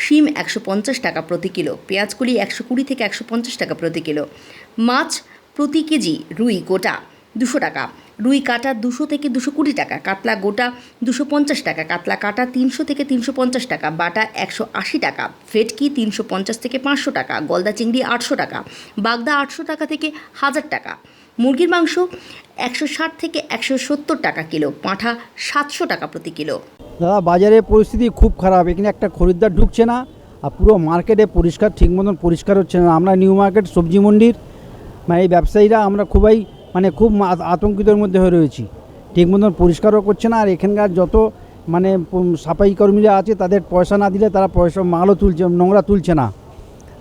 C: শিম 150 টাকা প্রতি কিলো, পেঁয়াজকলি 120 থেকে 150 টাকা প্রতি কিলো, মাছ প্রতি কেজি রুই গোটা 200 টাকা, রুই কাটা 200 থেকে 220 টাকা, কাতলা গোটা 250 টাকা, কাতলা কাটা 300 থেকে 350 টাকা, বাটা 180 টাকা, ভেটকি 350 থেকে 500 টাকা, গলদা চিংড়ি 800 টাকা, বাগদা 800 টাকা থেকে 1000 টাকা, মুরগির মাংস 160 থেকে 170 টাকা কিলো, পাঁঠা 700 টাকা প্রতি কিলো।
K: দাদা, বাজারের পরিস্থিতি খুব খারাপ। এখানে একটা খরিদ্দার ঢুকছে না, আর পুরো মার্কেটে পরিষ্কার ঠিক মতন পরিষ্কার হচ্ছে না। আমরা নিউ মার্কেট সবজি মন্ডির এই ব্যবসায়ীরা আমরা খুব আতঙ্কিতর মধ্যে হয়ে রয়েছি। ঠিক মতন পরিষ্কারও করছে না, আর এখানকার যত সাফাই কর্মীরা আছে তাদের পয়সা না দিলে তারা মালও তুলছে, নোংরা তুলছে না।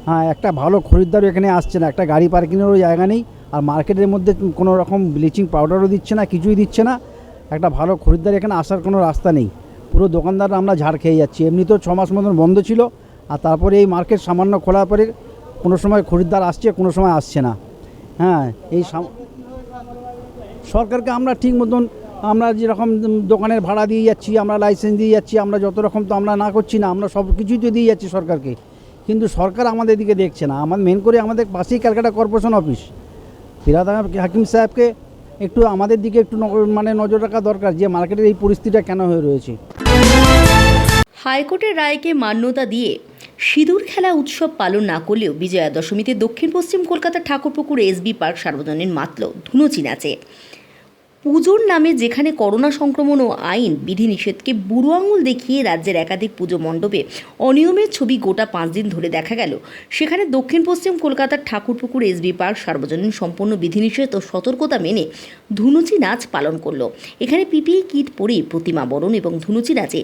K: হ্যাঁ, একটা ভালো খরিদ্দারও এখানে আসছে না, একটা গাড়ি পার্কিংয়েরও জায়গা নেই, আর মার্কেটের মধ্যে কোনো রকম ব্লিচিং পাউডারও দিচ্ছে না, কিছুই দিচ্ছে না। একটা ভালো খরিদ্দার এখানে আসার কোনো রাস্তা নেই। পুরো দোকানদাররা আমরা ঝাড় খেয়ে যাচ্ছি। এমনিতেও 6 মাস মতন বন্ধ ছিল, আর তারপরে এই মার্কেট সামান্য খোলার পরে কোনো সময় খরিদ্দার আসছে, কোনো সময় আসছে না। হ্যাঁ, এই সরকারকে আমরা ঠিক মতন আমরা যেরকম দোকানের ভাড়া দিয়ে যাচ্ছি, আমরা লাইসেন্স দিয়ে যাচ্ছি, আমরা যত রকম তো আমরা না করছি না, আমরা সব কিছুই তো দিয়ে যাচ্ছি সরকারকে, কিন্তু সরকার আমাদের দিকে দেখছে না। আমার মেন করে আমাদের পাশেই ক্যালকাটা কর্পোরেশন অফিস, ফিরহাদ হাকিম সাহেবকে একটু আমাদের দিকে একটু নজর রাখা দরকার যে মার্কেটের এই পরিস্থিতিটা কেন হয়ে রয়েছে।
C: হাইকোর্টের রায়কে মান্যতা দিয়ে সিঁদুর খেলা উৎসব পালন না করলেও বিজয়া দশমীতে দক্ষিণ পশ্চিম কলকাতার ঠাকুরপুকুর এসবি পার্ক সার্বজনীন মাতল ধুনুচি নাচে। পুজোর নামে যেখানে করোনা সংক্রমণ ও আইন বিধিনিষেধকে বুড়ো আঙুল দেখিয়ে রাজ্যের একাধিক পুজো মণ্ডপে অনিয়মের ছবি গোটা 5 দিন ধরে দেখা গেল, সেখানে দক্ষিণ পশ্চিম কলকাতার ঠাকুরপুকুর এসবি পার্ক সার্বজনীন সম্পূর্ণ বিধিনিষেধ ও সতর্কতা মেনে ধুনুচি নাচ পালন করলো। এখানে পিপিই কিট পরে প্রতিমা বরণ এবং ধুনুচি নাচে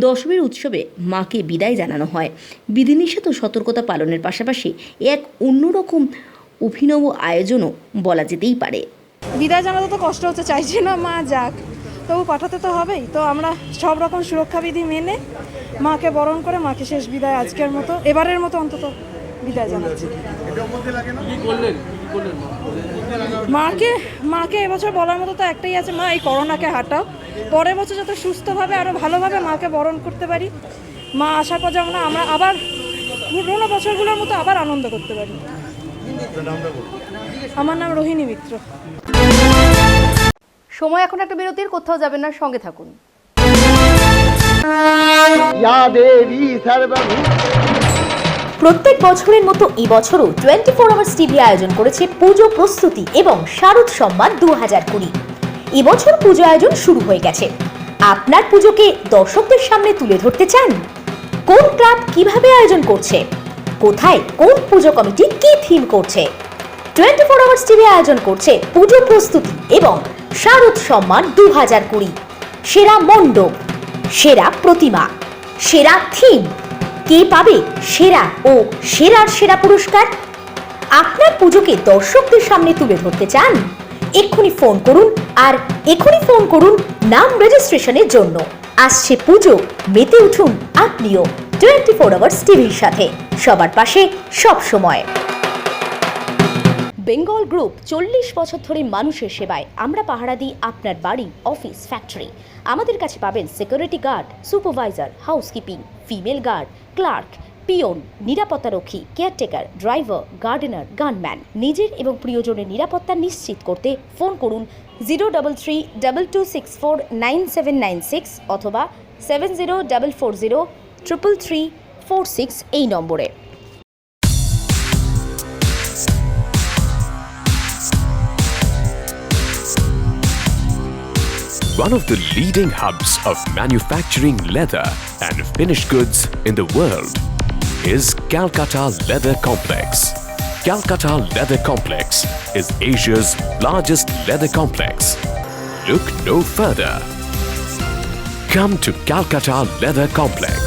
C: দশমীর উৎসবে মাকে বিদায় জানানো হয়। বিধিনিষেধ ও সতর্কতা পালনের পাশাপাশি এক অন্যরকম অভিনব আয়োজনও বলা যেতেই পারে।
J: বিদায় জানাতে তো কষ্ট হচ্ছে, চাইছি না মা যাক, তবু পাঠাতে তো হবেই। তো আমরা সব রকম সুরক্ষাবিধি মেনে মাকে বরণ করে মাকে শেষ বিদায় আজকের মতো, এবারের মতো অন্তত বিদায় জানাচ্ছি। মাকে এবছর বলার মতো তো একটাই আছে, মা এই করোনাকে হাঁটাও, পরের বছর যাতে সুস্থভাবে আরও ভালোভাবে মাকে বরণ করতে পারি, মা আসার পর যেমন আমরা আবার পুরোনো বছরগুলোর মতো আবার আনন্দ করতে পারি। আমার নাম রোহিণী মিত্র।
A: সময় এখন একটা বিরতির, কোথাও যাবেন না, সঙ্গে থাকুন।
F: প্রত্যেক বছরের মতো এবছরও 24 আওয়ার্স টিভি আয়োজন করেছে পুজো প্রস্তুতি এবং শারদ সম্মান 2020। এবছর পুজো আয়োজন শুরু হয়ে গেছে। আপনার পুজোকে দর্শকদের সামনে তুলে ধরতে চান? কোন ক্লাব কিভাবে আয়োজন করছে, কোথায় কোন পুজো কমিটি কি থিম করছে? 24 আওয়ার্স টিভি আয়োজন করছে পুজো প্রস্তুতি এবং শারদ সম্মান 2020। সেরা মণ্ডপ, সেরা প্রতিমা, সেরা থিম, কে পাবে সেরা ও সেরা পুরস্কার? আপনার পুজোকে দর্শকদের সামনে তুলে ধরতে চান? এক্ষুনি ফোন করুন, আর এক্ষুনি ফোন করুন নাম রেজিস্ট্রেশনের জন্য। আসছে পুজো, মেতে উঠুন আপনিও 24 আওয়ার্স টিভির সাথে, সবার পাশে সব সময়। বেঙ্গল গ্রুপ 40 বছর ধরে মানুষের সেবায়। আমরা পাহারা দিই আপনার বাড়ি, অফিস, ফ্যাক্টরি। আমাদের কাছে পাবেন security guard, supervisor, housekeeping, female guard, clerk, পিয়ন, নিরাপত্তারক্ষী, কেয়ারটেকার, ড্রাইভার, গার্ডেনার, গানম্যান। নিজের এবং প্রিয়জনের নিরাপত্তা নিশ্চিত করতে ফোন করুন 0332649796 অথবা 7044033346 এই নম্বরে।
L: One of the leading hubs of manufacturing leather and finished goods in the world is Calcutta Leather Complex. Calcutta Leather Complex is Asia's largest leather complex. Look no further. Come to Calcutta Leather Complex.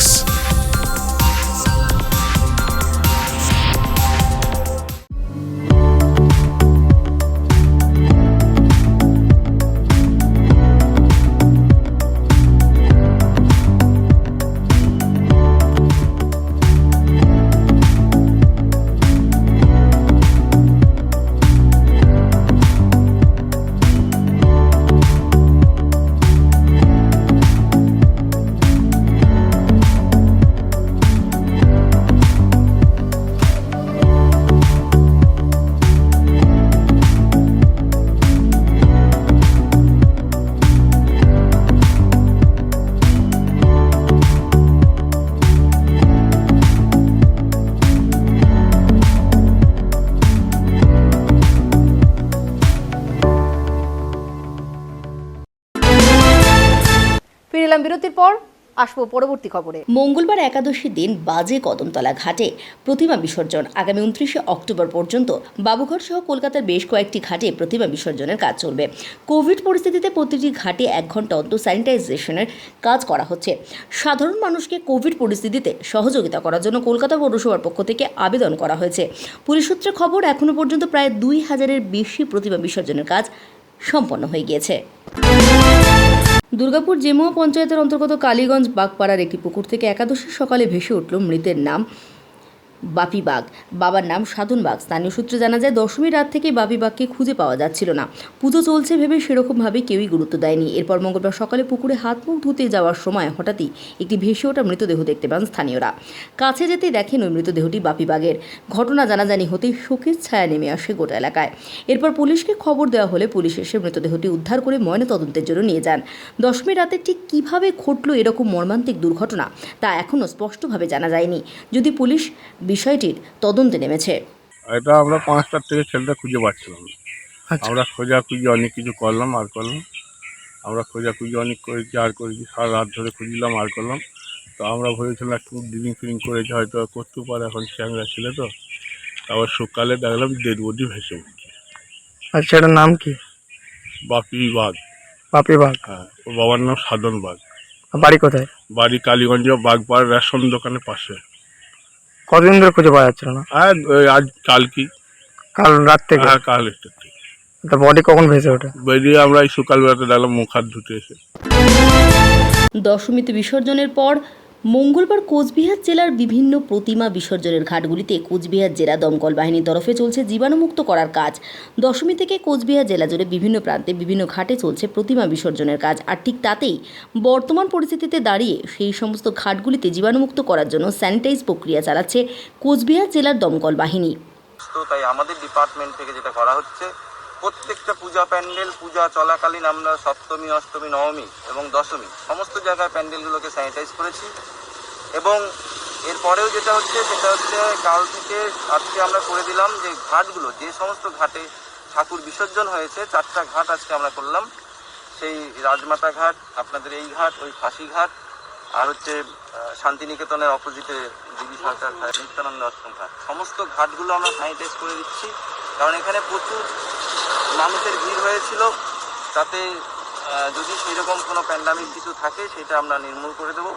A: ফিরলাম বিরতির পর, আসবো পরবর্তী খবরে।
C: মঙ্গলবার একাদশীর দিন বাজে কদমতলা ঘাটে প্রতিমা বিসর্জন। আগামী 29শে অক্টোবর পর্যন্ত বাবুঘাট সহ কলকাতার বেশ কয়েকটি ঘাটে প্রতিমা বিসর্জনের কাজ চলবে। কোভিড পরিস্থিতিতে প্রতিটি ঘাটে 1 ঘন্টা অন্তর স্যানিটাইজেশনের কাজ করা হচ্ছে। সাধারণ মানুষকে কোভিড পরিস্থিতিতে সহযোগিতা করার জন্য কলকাতা পৌরসভার পক্ষ থেকে আবেদন করা হয়েছে। পুলিশ সূত্রে খবর, এখনও পর্যন্ত প্রায় 2000-এর বেশি প্রতিমা বিসর্জনের কাজ সম্পন্ন হয়ে গিয়েছে। দুর্গাপুর জেমুয়া পঞ্চায়েতের অন্তর্গত কালীগঞ্জ বাগপাড়ার একটি পুকুর থেকে একাদশীর সকালে ভেসে উঠল মৃতের নাম বাপি বাঘ। বাবার নাম সাধন বাঘ। স্থানীয় সূত্রে জানা যায়, দশমীর রাত থেকে বাপি বাঘকে খুঁজে পাওয়া যাচ্ছিল না। পুজো চলছে ভেবে সেরকমভাবে কেউই গুরুত্ব দেয়নি। এরপর মঙ্গলবার সকালে পুকুরে হাত মুখ ধুতে যাওয়ার সময় হঠাৎই একটি ভেসে ওঠা মৃতদেহ দেখতে পান স্থানীয়রা। কাছে যেতেই দেখেন ওই মৃতদেহটি বাপি বাঘের। ঘটনা জানাজানি হতেই শোকের ছায়া নেমে আসে গোটা এলাকায়। এরপর পুলিশকে খবর দেওয়া হলে পুলিশ এসে মৃতদেহটি উদ্ধার করে ময়নাতদন্তের জন্য নিয়ে যান। দশমীর রাতে ঠিক কীভাবে ঘটল এরকম মর্মান্তিক দুর্ঘটনা তা এখনও স্পষ্টভাবে জানা যায়নি, যদি পুলিশ বিষয়টির তদন্তে নেমেছে।
E: এটা আমরা 5টার থেকে ছেলেটা খুঁজে পাচ্ছিলাম না। আমরা খোঁজাখুঁজি অনেক কিছু করলাম। আমরা খোঁজাখুঁজি অনেক করেছি সারা রাত ধরে খুঁজলাম করলাম। তো আমরা ভেবেছিলাম একটু ড্রিলিং ফিলিং করেছে, হয়তো করতেও পারে, এখন চ্যাংরা ছিল তো। তারপর সকালে দেখলাম ডেড বডি ভেসে উঠছে।
H: আচ্ছা, এটার নাম কি?
E: বাপি বাঘ।
H: বাপি বাঘ।
E: হ্যাঁ, ওর বাবার নাম সাধন বাঘ।
H: বাড়ি কোথায়?
E: বাড়ি কালীগঞ্জ, বাগপাড় রেশন দোকানের পাশে।
H: কতদিন ধরে খুঁজে পাওয়া যাচ্ছিল না?
E: আর আজ
H: কাল রাত থেকে?
E: হ্যাঁ, কাল একটু
H: তা বডি কখন ভেসে ওঠে?
E: বেরিয়ে আমরা এই সকালবেলাতে দেখলাম মুখ হাত ধুতে এসে।
C: দশমীতে বিসর্জনের পর মঙ্গলবার কোচবিহার জেলার বিভিন্ন প্রতিমা বিসর্জনের ঘাটগুলিতে কোচবিহার জেলা দমকল বাহিনীর তরফে চলছে জীবাণুমুক্ত করার কাজ। দশমী থেকে কোচবিহার জেলা জুড়ে বিভিন্ন প্রান্তে বিভিন্ন ঘাটে চলছে প্রতিমা বিসর্জনের কাজ। আর ঠিক তাতেই বর্তমান পরিস্থিতিতে দাঁড়িয়ে সেই সমস্ত ঘাটগুলিতে জীবাণুমুক্ত করার জন্য স্যানিটাইজ প্রক্রিয়া চালাচ্ছে কোচবিহার জেলার দমকল বাহিনী।
M: তো তাই আমাদের ডিপার্টমেন্ট থেকে যেটা করা হচ্ছে, প্রত্যেকটা পূজা প্যান্ডেল পূজা চলাকালীন আমরা সপ্তমী, অষ্টমী, নবমী এবং দশমী সমস্ত জায়গায় প্যান্ডেলগুলোকে স্যানিটাইজ করেছি। এবং এরপরেও যেটা হচ্ছে সেটা হচ্ছে কাল থেকে আজকে আমরা করে দিলাম যে ঘাটগুলো, যে সমস্ত ঘাটে ঠাকুর বিসর্জন হয়েছে, 4টা ঘাট আজকে আমরা করলাম। সেই রাজমাতা ঘাট, আপনাদের এই ঘাট, ওই ফাঁসি ঘাট, আর হচ্ছে শান্তিনিকেতনের অপোজিটে দিদি সরকার ঘাট, নিত্যানন্দ আশ্রম ঘাট, সমস্ত ঘাটগুলো আমরা স্যানিটাইজ করে দিচ্ছি। কারণ এখানে প্রচুর মানুষের ভিড় হয়েছিল, তাতে যদি সেরকম কোনো প্যান্ডামিক কিছু থাকে সেটা আমরা নির্মূল করে দেবো।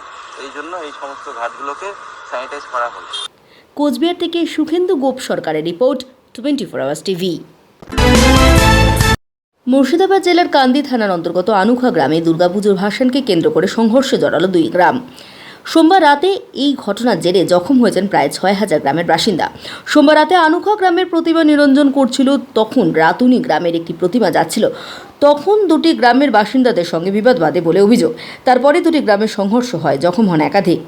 M: এই জন্য এই সমস্ত ঘাটগুলোকে স্যানিটাইজ করা হলো।
C: কোচবিহার থেকে সুখেন্দু গোপ সরকারের রিপোর্ট, 24 আওয়ার্স টিভি। মুর্শিদাবাদ জেলার কান্দি থানার অন্তর্গত আনুখা গ্রামে দুর্গাপুজোর ভাসানকে কেন্দ্র করে সংঘর্ষে জড়ালো 2 গ্রাম। সোমবার রাতে এই ঘটনার জেরে জখম হয়েছেন প্রায় 6000 গ্রামের বাসিন্দা। সোমবার রাতে আনুখা গ্রামের প্রতিমা নিরঞ্জন করছিল, তখন রাতুনি গ্রামের একটি প্রতিমা যাচ্ছিল। তখন 2টি গ্রামের বাসিন্দাদের সঙ্গে বিবাদ বাধে বলে অভিযোগ। তারপরে 2টি গ্রামের সংঘর্ষ হয়, জখম হন একাধিক।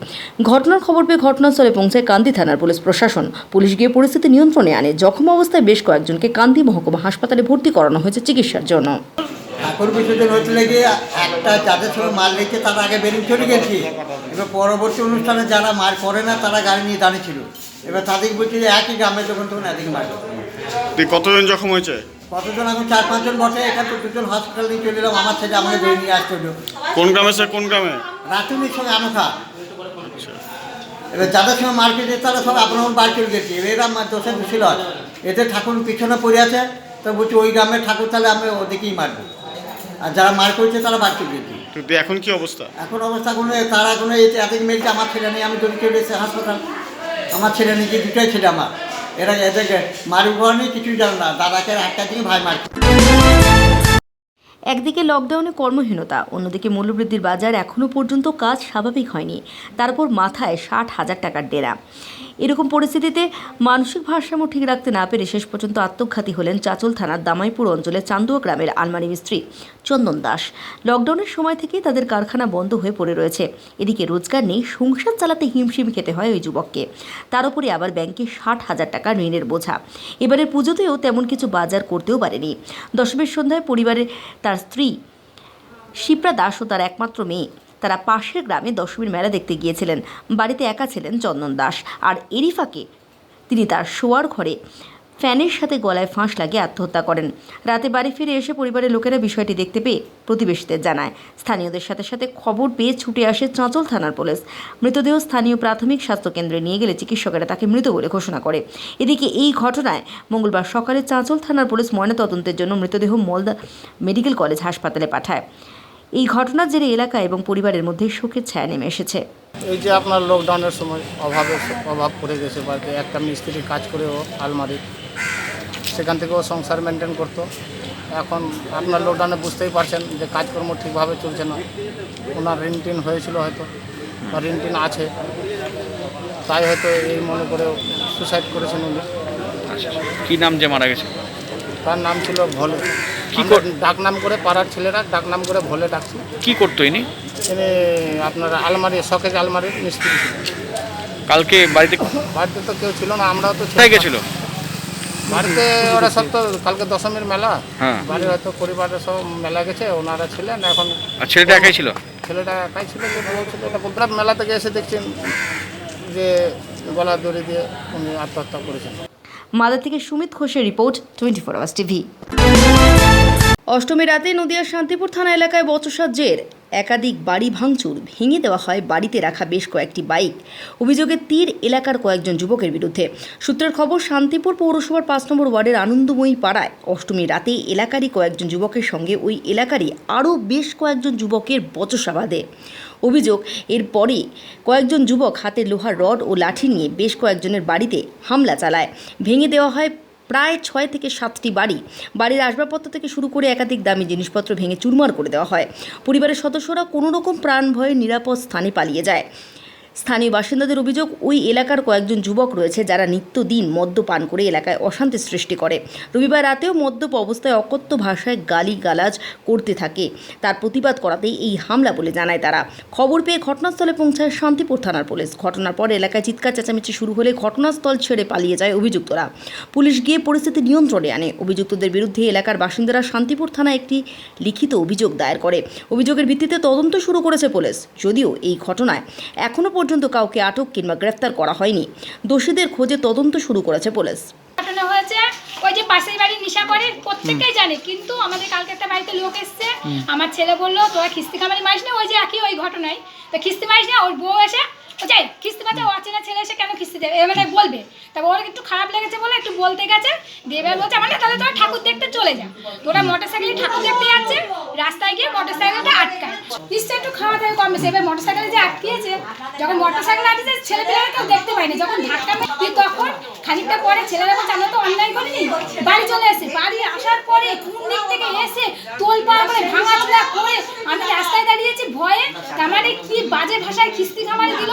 C: ঘটনার খবর পেয়ে ঘটনাস্থলে পৌঁছায় কান্দি থানার পুলিশ প্রশাসন। পুলিশ গিয়ে পরিস্থিতি নিয়ন্ত্রণে আনে। জখম অবস্থায় বেশ কয়েকজনকে কান্দি মহকুমা হাসপাতালে ভর্তি করানো হয়েছে চিকিৎসার জন্য।
N: ঠাকুর বিসর্জন হতে লেগে একটা যাদের সঙ্গে মাল রেখে তারা আগে বেরিয়ে চলে গেছি। এবার পরবর্তী অনুষ্ঠানে যারা মার করে না তারা গাড়ি নিয়ে দাঁড়িয়েছিল। এবার তাদেরকে বলছি যে একই গ্রামে যখন তখন এদিকে মার।
E: কতজন জখম হয়েছে?
N: কতজন? এখন 4-5 জন বসে। এখানে তো 2জন হসপিটাল নিয়ে চলে এলাম। আমার ছেলে আমাকে বেরিয়ে নিয়ে আসতে হলো।
E: কোন গ্রামে স্যার? কোন গ্রামে?
N: রাতুনির সঙ্গে আনুখা। এবার যাদের সঙ্গে মার খেয়েছে তারা সব আপনার বাড়ি চলে গেছে। এরা দোষে দোষী হয়। এদের ঠাকুর পিছনে পড়ে আছে, তো বলছি ওই গ্রামের ঠাকুর, তাহলে আমি ওদিকেই মারবো। আর যারা মার করেছে তারা বাড়ি চলে গেছে।
E: এখন কি অবস্থা?
N: এখন অবস্থা কোনো তারা কোনো এদিকে মেরেছে। আমার ছেলে নেই, আমি যদি চলে এসেছি হাসপাতাল। আমার ছেলে নেই, 2টাই ছেলে আমার। এরা এদেরকে মারুক নেই, কিছুই জানো না। দাদাকে একটা দিকে ভাই মার।
C: একদিকে লকডাউনে কর্মহীনতা, অন্যদিকে মূল্যবৃদ্ধির বাজার, এখনও পর্যন্ত কাজ স্বাভাবিক হয়নি। তারপর মাথায় 60,000 টাকার ডেরা। এরকম পরিস্থিতিতে মানসিক ভারসাম্য ঠিক রাখতে না পেরে শেষ পর্যন্ত আত্মঘাতী হলেন চাঁচল থানার দামাইপুর অঞ্চলের চান্দুয়া গ্রামের আলমারি মিস্ত্রি চন্দন দাস। লকডাউনের সময় থেকেই তাদের কারখানা বন্ধ হয়ে পড়ে রয়েছে। এদিকে রোজগার নেই, সংসার চালাতে হিমশিম খেতে হয় ওই যুবককে। তার উপরে আবার ব্যাংকে 60,000 টাকা ঋণের বোঝা। এবারের পুজোতেও তেমন কিছু বাজার করতেও পারেনি। দশমীর সন্ধ্যায় পরিবারে তার স্ত্রী শিপ্রা দাস ও তার একমাত্র মেয়ে তারা পাশের গ্রামে দশমীর মেলা দেখতে গিয়েছিলেন। বাড়িতে একা ছিলেন চন্দন দাস। আর এরই ফাঁকে তিনি তার শোয়ার ঘরে ফ্যানের সাথে গলায় ফাঁস লাগিয়ে আত্মহত্যা করেন। রাতে বাড়ি ফিরে এসে পরিবারের লোকেরা বিষয়টি দেখতে পেয়ে প্রতিবেশীদের জানায়। স্থানীয়দের সাথে সাথে খবর পেয়ে ছুটে আসে চাঁচল থানার পুলিশ। মৃতদেহ স্থানীয় প্রাথমিক স্বাস্থ্যকেন্দ্রে নিয়ে গেলে চিকিৎসকেরা তাকে মৃত বলে ঘোষণা করে। এদিকে এই ঘটনায় মঙ্গলবার সকালে চাঁচল থানার পুলিশ ময়নাতদন্তের জন্য মৃতদেহ মালদা মেডিকেল কলেজ হাসপাতালে পাঠায়। এই ঘটনার জেরে এলাকা এবং পরিবারের মধ্যে শোকের ছায়া নেমে এসেছে।
O: এই যে আপনার লকডাউনের সময় অভাব পড়ে গেছে বাড়িতে। একটা মিস্ত্রি কাজ করেও আলমারি, সেখান থেকেও সংসার মেনটেন করতো। এখন আপনার লকডাউনে বুঝতেই পারছেন যে কাজকর্ম ঠিকভাবে চলছে না। ওনার ঋণ টিন হয়েছিল হয়তো, বা ঋণ টিন আছে, তাই হয়তো এই মনে করে সুসাইড করেছেন উনি।
P: আচ্ছা, কি নাম যে মারা গেছে?
O: তার নাম ছিল ভোলে।
P: কি
O: আমরা ডাক নাম করে পাড়ার ছেলেরা ডাক নাম করে ভোলে ডাকছি।
P: কি করতো ইনি?
O: তিনি আপনার আলমারি শখের আলমারির মিস্ত্রি ছিল।
P: কালকে বাড়িতে
O: তো কেউ ছিল না, আমরাও তো
P: কোথায় গেছিল?
O: বাড়িতে ওরা সব তো কালকে দশমীর মেলা,
P: হ্যাঁ।
O: বাড়ির হয়তো পরিবারের সব মেলা গেছে, ওনারা ছিলেন। এখন
P: আর ছেলেটা একাই ছিল?
O: ছেলেটা একাই ছিল, যে বলছিল এটা বললাম। মেলা থেকে এসে দেখছেন যে গলা দড়ি দিয়ে উনি আত্মহত্যা করেছেন।
A: মালদা থেকে সুমিত ঘোষের রিপোর্ট, 24 আওয়ার্স টিভি। অষ্টমী রাতে নদিয়ার শান্তিপুর থানা এলাকায় বচসার জের, একাধিক বাড়ি ভাঙচুর, ভেঙে দেওয়া হয় বাড়িতে রাখা বেশ কয়েকটি বাইক। অভিযোগে তীর এলাকার কয়েকজন যুবকের বিরুদ্ধে। সূত্রের খবর, শান্তিপুর পৌরসভার 5 নম্বর ওয়ার্ডের আনন্দময়ী পাড়ায় অষ্টমী রাতে এলাকারই কয়েকজন যুবকের সঙ্গে ওই এলাকারই আরও বেশ কয়েকজন যুবকের বচসা বাঁধে। অভিযোগ, এরপরই কয়েকজন যুবক হাতে লোহার রড ও লাঠি নিয়ে বেশ কয়েকজনের বাড়িতে হামলা চালায়। ভেঙে দেওয়া হয় প্রায় 6 থেকে 7টি বাড়ি। বাড়ির আসবাবপত্র থেকে শুরু করে একাধিক দামি জিনিসপত্র ভেঙে চুরমার করে দেওয়া হয়। পরিবারের সদস্যরা কোনো রকম প্রাণ ভয়ে নিরাপদ স্থানে পালিয়ে যায়। স্থানীয় বাসিন্দাদের অভিযোগ, ওই এলাকার কয়েকজন যুবক রয়েছে যারা নিত্যদিন মদ্যপান করে এলাকায় অশান্তি সৃষ্টি করে। রবিবার রাতেও মদ্যপ অবস্থায় অকথ্য ভাষায় গালিগালাজ করতে থাকে। তার প্রতিবাদ করাতেই এই হামলা বলে জানায় তারা। খবর পেয়ে ঘটনাস্থলে পৌঁছায় শান্তিপুর থানার পুলিশ। ঘটনার পর এলাকায় চিৎকার চেঁচামেচি শুরু হলে ঘটনাস্থল ছেড়ে পালিয়ে যায় অভিযুক্তরা। পুলিশ গিয়ে পরিস্থিতি নিয়ন্ত্রণে আনে। অভিযুক্তদের বিরুদ্ধে এলাকার বাসিন্দারা শান্তিপুর থানায় একটি লিখিত অভিযোগ দায়ের করে। অভিযোগের ভিত্তিতে তদন্ত শুরু করেছে পুলিশ। যদিও এই ঘটনায় এখনও পর্যন্ত কাউকে আটক কিংবা গ্রেফতার করা হয়নি। দোষীদের খোঁজে তদন্ত শুরু করেছে পুলিশ।
Q: ঘটনা হয়েছে ওই যে পাশের বাড়ি নিশা করে, প্রত্যেকটাই জানে। কিন্তু আমাদের কালকে একটা বাড়িতে লোক এসছে, আমার ছেলে বললো তোরা খিস্তি কামারি মারিস না, ওই যে একই ওই ঘটনায় তো খিস্তি মারিস না। ওর বউ এসে যাই খিস্তি মারছে, ও অচেনা ছেলে এসে কেন খিস্তি দেবে মানে বলবে। তারপর ওর একটু খারাপ লেগেছে বলে একটু বলতে গেছে, দেবের বলছে মানে তাহলে তোরা ঠাকুর দেখতে চলে যা। তোরা মোটরসাইকেলে ঠাকুর দেখতে যাচ্ছে, রাস্তায় গিয়ে মোটরসাইকেলটা আটকায়। নিশ্চয়ই একটু খাওয়া দাওয়া কম বেশি। এবার মোটরসাইকেলে যে আটকিয়েছে, যখন মোটরসাইকেল আটকেছে ছেলে পেলে কেউ দেখতে পায়নি। যখন ধাক্কা মেরে তখন খানিকটা পরে ছেলেরা বলছে আমরা তো অন্যায় করিনি, বাড়ি চলে এসে। বাড়ি আসার পরে কোন দিক থেকে এসে তোলপাড়া করে ভাঙাচোরা করে আমি রাস্তায় দাঁড়িয়েছি ভয়ে। তার মানে কি বাজে ভাষায় খিস্তি খামারে দিল।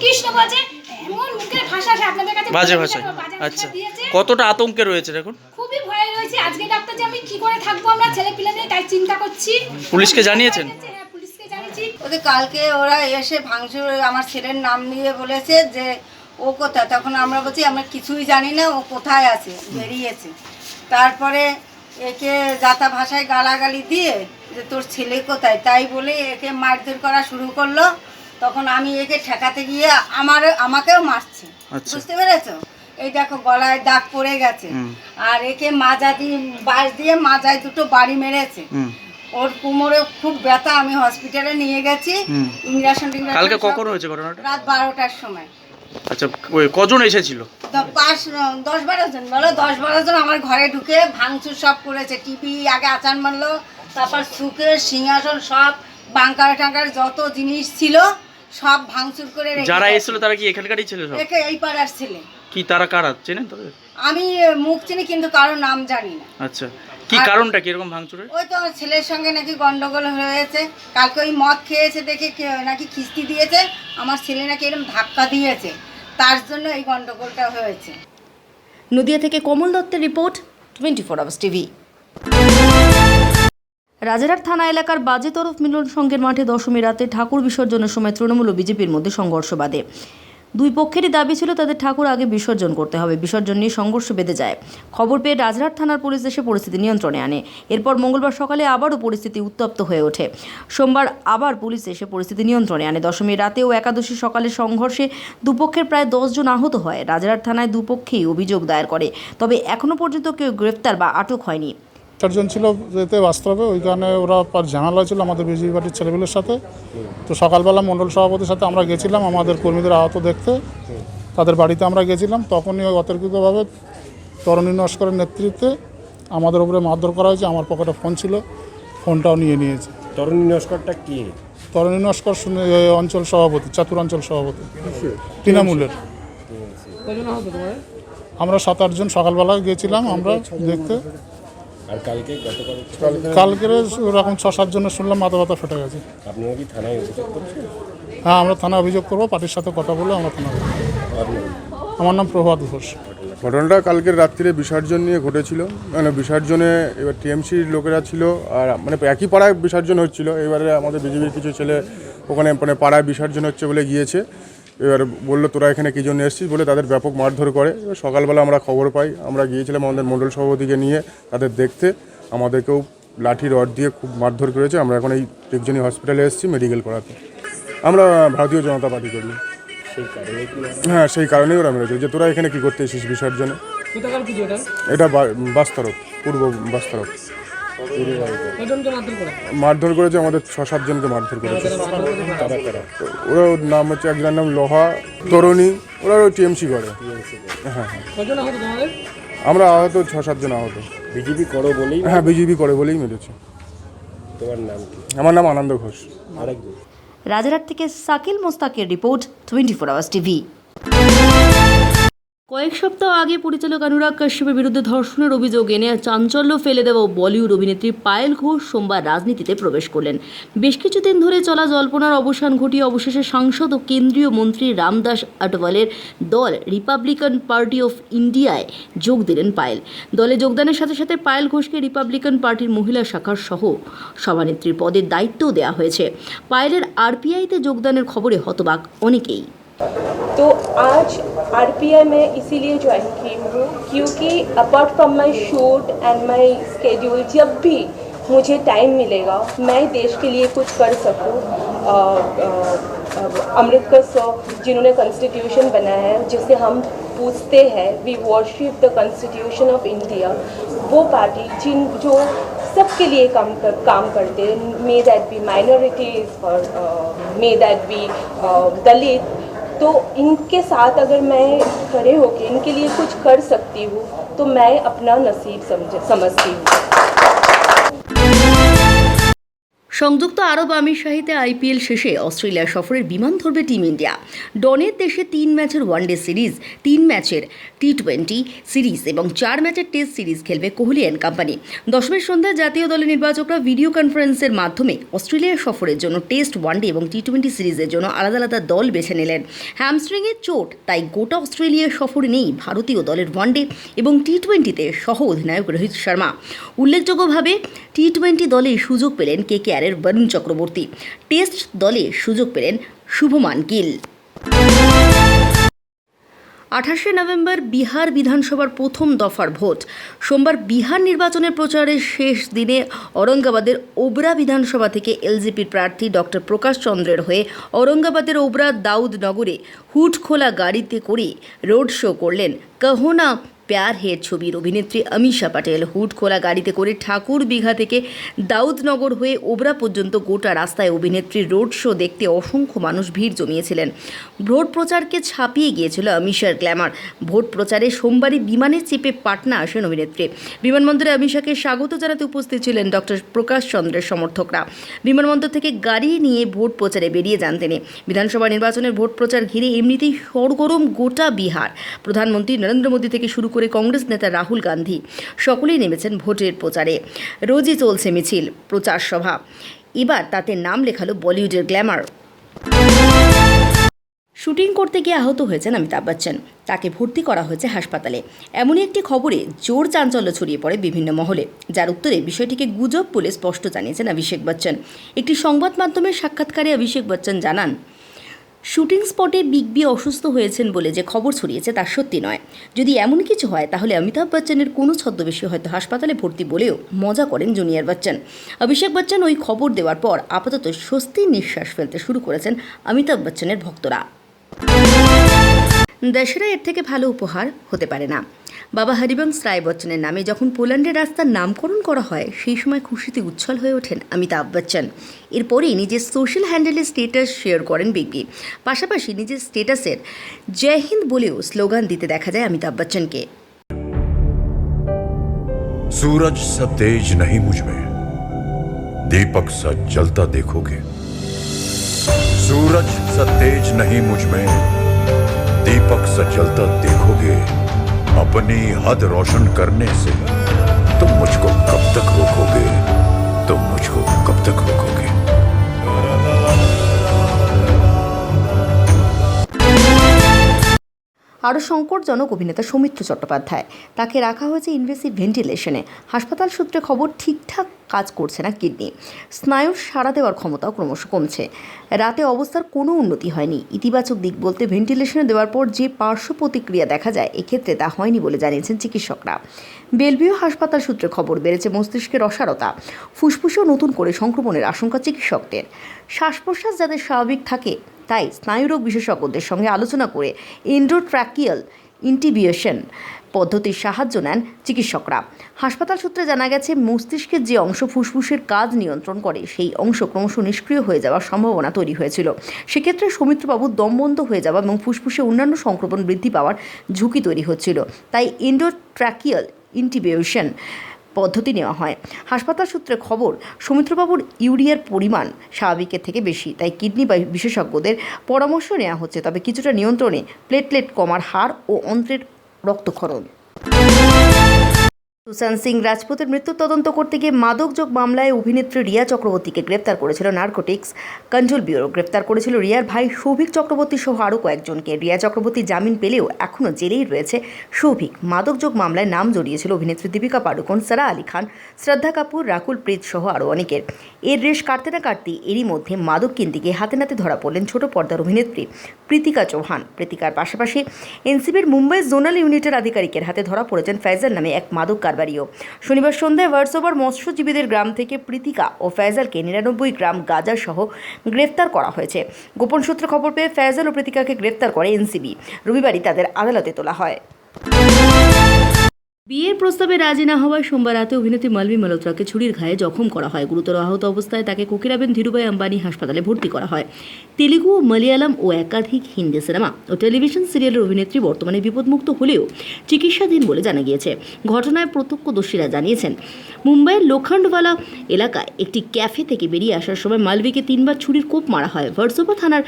Q: কৃষ্ণ বলছে এমন মুখের ভাষা আপনাদের কাছে
P: বাজে ভাষায়। আচ্ছা, কতটা আতঙ্কে রয়েছে এখন?
Q: খুবই ভয়ে রয়েছে। আজকে ডাক্তার যে আমি কি করে থাকবো আমরা ছেলে পিলে নিয়ে, তাই চিন্তা করছি।
P: পুলিশকে জানিয়েছেন?
Q: হ্যাঁ, পুলিশকে জানিয়েছি।
R: ওদের কালকে ওরা এসে ভাঙচুর আমার ছেলের নাম নিয়ে বলেছে যে ও কোথায়। তখন আমরা বলছি আমরা কিছুই জানি না, ও কোথায় আছে, বেরিয়েছে। তারপরে একে যাতা ভাষায় গালাগালি দিয়ে যে তোর ছেলে কোথায়, তাই বলে একে মারধর করা শুরু করলো। তখন আমি একে ঠেকাতে গিয়ে আমাকেও মারছে, বুঝতে পেরেছো? এই দেখো গলায় দাগ পড়ে গেছে। আর একে মাজা দিয়ে বাঁশ দিয়ে মাজায় দুটো বাড়ি মেরেছে। ওর কোমরে খুব ব্যথা, আমি হসপিটালে নিয়ে গেছি। ইঞ্জেকশন
P: কালকে কখন হয়েছে ঘটনাটা?
R: রাত 12টার সময়।
P: আচ্ছা, কজন এসেছিল?
R: 10-12 জন, বলো 10-12 জন আমার ঘরে ঢুকে ভাঙচুর সব করেছে। টিভি আগে আচার মারলো, তারপর সুকের সিংহাসন সব বাঙ্কার টাঙ্কার যত জিনিস ছিল সব ভাঙচুর করে রেখেছে।
P: যারা এসেছিল তারা কি এখানকারই ছিল? সব
R: এই পাড়ার ছেলে।
P: কি তারা কারা চেনেন তাদের?
R: আমি মুখ চিনি কিন্তু কারোর নাম জানি না।
P: আচ্ছা, কি কারণটা কি এরকম ভাঙচুরের?
R: ওই তো আমার ছেলের সঙ্গে নাকি গন্ডগোল হয়েছে। কালকে ওই মদ খেয়েছে দেখে নাকি খিস্তি দিয়েছে, আমার ছেলে নাকি এরকম ধাক্কা দিয়েছে, তার জন্য এই গন্ডগোলটা হয়েছে।
A: নদিয়া থেকে কমল দত্তের রিপোর্ট, 24 আওয়ার্স টিভি। রাজারহাট থানা এলাকার বাজে তরফ মিলন সংঘের মাঠে দশমী রাতে ঠাকুর বিসর্জনের সময় তৃণমূল ও বিজেপির মধ্যে সংঘর্ষ বাধে। দুই পক্ষেরই দাবি ছিল তাদের ঠাকুর আগে বিসর্জন করতে হবে। বিসর্জন নিয়ে সংঘর্ষ বেঁধে যায়। খবর পেয়ে রাজারহাট থানার পুলিশ এসে পরিস্থিতি নিয়ন্ত্রণে আনে। এরপর মঙ্গলবার সকালে আবারও পরিস্থিতি উত্তপ্ত হয়ে ওঠে। সোমবার আবার পুলিশ এসে পরিস্থিতি নিয়ন্ত্রণে আনে। দশমীর রাতে ও একাদশী সকালে সংঘর্ষে দুপক্ষের প্রায় 10 জন আহত হয়। রাজারহাট থানায় দুপক্ষেই অভিযোগ দায়ের করে, তবে এখনও পর্যন্ত কেউ গ্রেফতার বা আটক হয়নি।
S: 4 জন ছিল যেতে বাস্তবে, ওই কারণে ওরা ঝামেলা হয়েছিল আমাদের বিজেপি পার্টির ছেলেগুলোর সাথে। তো সকালবেলা মণ্ডল সভাপতির সাথে আমরা গেছিলাম আমাদের কর্মীদের আহত দেখতে, তাদের বাড়িতে আমরা গেছিলাম। তখনই ওই অতর্কিতভাবে তরুণী নস্করের নেতৃত্বে আমাদের উপরে মারধর করা হয়েছে। আমার পকেটে ফোন ছিল, ফোনটাও নিয়ে নিয়েছে।
T: তরুণী নস্করটা কি?
S: তরুণী নস্কর অঞ্চল সভাপতি, চাতুরাঞ্চল সভাপতি তৃণমূলের। আমরা 7-8 জন সকালবেলা গেছিলাম আমরা দেখতে।
T: আর
S: কালকের ওরকম 6-7 জনের শুনলাম মাথা ব্যথা ফেটে গেছে।
T: আপনারা কি থানায় অভিযোগ করছেন?
S: হ্যাঁ, আমরা থানায় অভিযোগ করবো। পার্টির সাথে কথা বলে আমরা থানায় আমার নাম প্রভাত ঘোষ।
E: ঘটনাটা কালকের রাত্রিরে বিসর্জন নিয়ে ঘটেছিল। মানে বিসর্জনে এবার টিএমসির লোকেরা ছিল, আর মানে একই পাড়ায় বিসর্জন হচ্ছিল। এবারে আমাদের বিজেপির কিছু ছেলে ওখানে মানে পাড়ায় বিসর্জন হচ্ছে বলে গিয়েছে। এবার বললো তোরা এখানে কী জন্য এসেছিস বলে তাদের ব্যাপক মারধর করে। এবার সকালবেলা আমরা খবর পাই, আমরা গিয়েছিলাম আমাদের মণ্ডল সভাপতিকে নিয়ে তাদের দেখতে। আমাদেরকেও লাঠি রড দিয়ে খুব মারধর করেছে। আমরা এখন এই টিকজনি হসপিটালে এসেছি মেডিকেল করাতে। আমরা ভারতীয় জনতা পার্টি করি। হ্যাঁ, সেই কারণেই ওরা মেরেছে যে তোরা এখানে কী করতে এসেছিস বিসর্জনে। এটা বাস্তরক, পূর্ব বাস্তরক। মারধর করেছে আমাদের 6-7 জনকে মারধর করেছে। ওরা নাম হচ্ছে, একজনের নাম লোহা, তরুণী, ওরা ওই টিএমসি করে। হ্যাঁ, আমরা আহত 6-7 জন আহত।
T: বিজেপি করো বলেই?
E: হ্যাঁ, বিজেপি করে বলেই মেরেছে।
T: তোমার নাম কি?
E: আমার নাম আনন্দ ঘোষ।
T: আরেকজন
A: রাজারহাট থেকে শাকিল মোস্তাকের রিপোর্ট, 24 আওয়ার্স টিভি। কয়েক সপ্তাহ আগে পরিচালক অনুরাগ কাশ্যপের বিরুদ্ধে ধর্ষণের অভিযোগ এনে চাঞ্চল্য ফেলে দেওয়া বলিউড অভিনেত্রী পায়েল ঘোষ সোমবার রাজনীতিতে প্রবেশ করলেন। বেশ কিছুদিন ধরে চলা জল্পনার অবসান ঘটিয়ে অবশেষে সাংসদ ও কেন্দ্রীয় মন্ত্রী রামদাস আঠওয়ালের দল রিপাবলিকান পার্টি অফ ইন্ডিয়ায় যোগ দিলেন পায়েল। দলে যোগদানের সাথে সাথে পায়েল ঘোষকে রিপাবলিকান পার্টির মহিলা শাখার সহ সভানেত্রীর পদের দায়িত্বও দেওয়া হয়েছে। পায়েলের আরপিআইতে যোগদানের খবরে হতবাক অনেকেই।
U: तो आज आरपीआई में इसीलिए ज्वाइन की हूँ क्योंकि apart from my shoot and my schedule, जब भी मुझे टाइम मिलेगा मैं देश के लिए कुछ कर सकूँ। अम्बेडकर सर जिन्होंने कॉन्स्टिट्यूशन बनाया है, जिसे हम पूछते हैं we worship the constitution of India, वो पार्टी जो सबके लिए काम करते हैं, मे दैट बी माइनॉरिटीज और मे दैट बी दलित, तो इनके साथ अगर मैं खड़े होकर इनके लिए कुछ कर सकती हूँ तो मैं अपना नसीब समझती हूँ।
A: সংযুক্ত আরব আমিরশাহিতে আইপিএল শেষে অস্ট্রেলিয়া সফরের বিমান ধরবে টিম ইন্ডিয়া। ডনের দেশে 3 ম্যাচের ওয়ানডে সিরিজ, 3 ম্যাচের টি20 সিরিজ এবং 4 ম্যাচের টেস্ট সিরিজ খেলবে কোহলি অ্যান্ড কোম্পানি। দশমীর সন্ধ্যায় জাতীয় দলের নির্বাচকরা ভিডিও কনফারেন্সের মাধ্যমে অস্ট্রেলিয়া সফরের জন্য টেস্ট, ওয়ানডে এবং টি20 সিরিজের জন্য আলাদা আলাদা দল বেছে নিলেন। হ্যামস্ট্রিংয়ের চোট, তাই গোটা অস্ট্রেলিয়া সফরে নেই ভারতীয় দলের ওয়ানডে এবং টি20তে সহ অধিনায়ক রোহিত শর্মা। উল্লেখযোগ্যভাবে টি20 দলে সুযোগ পেলেন কেকেআর বরুণ চক্রবর্তী। টেস্ট দলে সুযোগ পেলেন শুভমান গিল। 28 নভেম্বর বিহার বিধানসভার প্রথম দফার ভোট। সোমবার বিহার নির্বাচনের প্রচারের শেষ দিনে ঔরঙ্গাবাদের ওবরা বিধানসভা থেকে এলজেপির প্রার্থী ডক্টর প্রকাশ চন্দ্রের হয়ে ঔরঙ্গাবাদের ওবরা দাউদনগরে হুড খোলা গাড়িতে করে রোড শো করলেন কহো না প্যার হে ছবির অভিনেত্রী অমিশা পটেল। হুড খোলা গাড়িতে করে ঠাকুর বিঘা থেকে দাউদনগর হয়ে ওবরা পর্যন্ত গোটা রাস্তায় অভিনেত্রীর রোড শো দেখতে অসংখ্য মানুষ ভিড় জমিয়েছিলেন। ভোট প্রচারকে ছাপিয়ে গিয়েছিল অমিশার গ্ল্যামার। ভোট প্রচারে সোমবারই বিমানে চেপে পাটনা আসেন অভিনেত্রী। বিমানবন্দরে অমিশাকে স্বাগত জানাতে উপস্থিত ছিলেন ডক্টর প্রকাশ চন্দ্রের সমর্থকরা। বিমানবন্দর থেকে গাড়ি নিয়ে ভোট প্রচারে বেরিয়ে যান তিনি। বিধানসভা নির্বাচনের ভোট প্রচার ঘিরে এমনিতেই সরগরম গোটা বিহার। প্রধানমন্ত্রী নরেন্দ্র মোদী থেকে শুরু করে কংগ্রেস নেতা রাহুল গান্ধী সকলেই নেমেছেন ভোটের প্রচারে। রোজই চলছে মিছিল, প্রচার সভা। এবার তাতে নাম লেখালো বলিউডের গ্ল্যামার। শুটিং করতে গিয়ে আহত হয়েছেন অমিতাভ বচ্চন। তাকে ভর্তি করা হয়েছে হাসপাতালে। এমনই একটি খবরে জোর চাঞ্চল্য ছড়িয়ে পড়ে বিভিন্ন মহলে, যার উত্তরে বিষয়টিকে গুজব বলে স্পষ্ট জানিয়েছেন অভিষেক বচ্চন। একটি সংবাদ মাধ্যমের সাক্ষাৎকারে অভিষেক বচ্চন জানান, শুটিং স্পটে বিগ বি অসুস্থ হয়েছেন বলে যে খবর ছড়িয়েছে তা সত্যি নয়। যদি এমন কিছু হয় তাহলে অমিতাভ বচ্চনের কোনো ছদ্মবেশী হয়তো হাসপাতালে ভর্তি বলেও মজা করেন জুনিয়র বচ্চন। অভিষেক বচ্চন ওই খবর দেওয়ার পর আপাতত স্বস্তির নিঃশ্বাস ফেলতে শুরু করেছেন অমিতাভ বচ্চনের ভক্তরা। দশেরা এর থেকে ভালো উপহার হতে পারে না। বাবা হরিবংশ রায় বচ্চনের নামে যখন পোল্যান্ডের রাস্তার নামকরণ করা হয় সেই সময় খুশিতে উচ্ছল হয়ে ওঠেন অমিতাভ বচ্চন। এরপরেই নিজের সোশ্যাল হ্যান্ডেলে স্ট্যাটাস শেয়ার করেন বিগ বি। পাশাপাশি নিজের স্ট্যাটাসের জয় হিন্দ বলেও স্লোগান দিতে দেখা যায় অমিতাভ বচ্চনকে।
V: सूरज सा तेज नहीं मुझ में, दीपक सा जलता देखोगे। सूरज सा तेज नहीं मुझ में, दीपक सा जलता देखोगे। अपनी हद रोशन करने से तुम मुझको कब तक रोकोगे, तुम मुझको कब तक रोकोगे।
A: আরও সংকটজনক অভিনেতা সৌমিত্র চট্টোপাধ্যায়, তাকে রাখা হয়েছে ইনভেসিভ ভেন্টিলেশনে। হাসপাতাল সূত্রে খবর, ঠিকঠাক কাজ করছে না কিডনি, স্নায়ুর সাড়া দেওয়ার ক্ষমতাও ক্রমশ কমছে। রাতে অবস্থার কোনো উন্নতি হয়নি। ইতিবাচক দিক বলতে ভেন্টিলেশনে দেওয়ার পর যে পার্শ্ব প্রতিক্রিয়া দেখা যায়, এক্ষেত্রে তা হয়নি বলে জানিয়েছেন চিকিৎসকরা। বেলভিউ হাসপাতাল সূত্রে খবর, বেড়েছে মস্তিষ্কের অসারতা, ফুসফুসেও নতুন করে সংক্রমণের আশঙ্কা চিকিৎসকদের। শ্বাস প্রশ্বাস যাদের স্বাভাবিক থাকে, তাই স্নায়ুরোগ বিশেষজ্ঞদের সঙ্গে আলোচনা করে এন্ডোট্র্যাকিয়াল ইন্টিবিউশন পদ্ধতির সাহায্য নেন চিকিৎসকরা। হাসপাতাল সূত্রে জানা গেছে, মস্তিষ্কের যে অংশ ফুসফুসের কাজ নিয়ন্ত্রণ করে, সেই অংশ ক্রমশ নিষ্ক্রিয় হয়ে যাওয়ার সম্ভাবনা তৈরি হয়েছিল। সেক্ষেত্রে সৌমিত্রবাবুর দম বন্ধ হয়ে যাওয়া এবং ফুসফুসে অন্যান্য সংক্রমণ বৃদ্ধি পাওয়ার ঝুঁকি তৈরি হচ্ছিল, তাই এন্ডোট্র্যাকিয়াল ইন্টিবিউশন পদ্ধতি নেওয়া হয়। হাসপাতাল সূত্রে খবর, সৌমিত্রবাবুর ইউরিয়ার পরিমাণ স্বাভাবিকের থেকে বেশি, তাই কিডনি বিশেষজ্ঞদের পরামর্শ নেওয়া হচ্ছে। তবে কিছুটা নিয়ন্ত্রণে প্লেটলেট কমার হার ও অন্ত্রের রক্তক্ষরণ। সুশান্ত সিং রাজপুতের মৃত্যুর তদন্ত করতে গিয়ে মাদকযোগ মামলায় অভিনেত্রী রিয়া চক্রবর্তীকে গ্রেপ্তার করেছিল নার্কোটিক্স কন্ট্রোল ব্যুরো। গ্রেপ্তার করেছিল রিয়ার ভাই সৌভিক চক্রবর্তী সহ আরও কয়েকজনকে। রিয়া চক্রবর্তী জামিন পেলেও এখনও জেলেই রয়েছে সৌভিক। মাদকযোগ মামলায় নাম জড়িয়েছিল অভিনেত্রী দীপিকা পাড়ুকোন, সারা আলী খান, শ্রদ্ধা কাপুর, রাকুল প্রীত সহ আরও অনেকের। এর রেশ কাটতে না কাটতেই এরই মধ্যে মাদক কিনতে গিয়ে হাতে নাতে ধরা পড়লেন ছোট পর্দার অভিনেত্রী প্রীতিকা চৌহান। প্রীতিকার পাশাপাশি এনসিবির মুম্বাই জোনাল ইউনিটের আধিকারিকের হাতে ধরা পড়েছেন ফয়জাল নামে এক মাদক কারবারিও। শনিবার সন্ধ্যায় ভার্সোভার মৎস্যজীবীদের গ্রাম থেকে প্রীতিকা ও ফয়জালকে 99 গ্রাম গাঁজা সহ গ্রেফতার করা হয়েছে। গোপন সূত্রে খবর পেয়ে ফয়জাল ও প্রীতিকাকে গ্রেফতার করে এনসিবি। রবিবারই তাদের আদালতে তোলা হয়। বিয়ের প্রস্তাবে রাজি না হওয়ায় সোমবার রাতে অভিনেত্রী মালভী মালহোত্রাকে ছুরির ঘায়ে জখম করা হয়। গুরুতর আহত অবস্থায় তাকে কোকিলাবেন ধীরুভাই আম্বানি হাসপাতালে ভর্তি করা হয়। তেলুগু, মালয়ালম ও একাধিক হিন্দি সিনেমা ও টেলিভিশন সিরিয়ালের অভিনেত্রী বর্তমানে বিপদমুক্ত হলেও চিকিৎসাধীন বলে জানা গিয়েছে। ঘটনায় প্রত্যক্ষদর্শীরা জানিয়েছেন, মুম্বাইয়ের লোখান্ডওয়ালা এলাকায় একটি ক্যাফে থেকে বেরিয়ে আসার সময় মালভীকে 3 বার ছুরির কোপ মারা হয়। ভার্সোভা থানার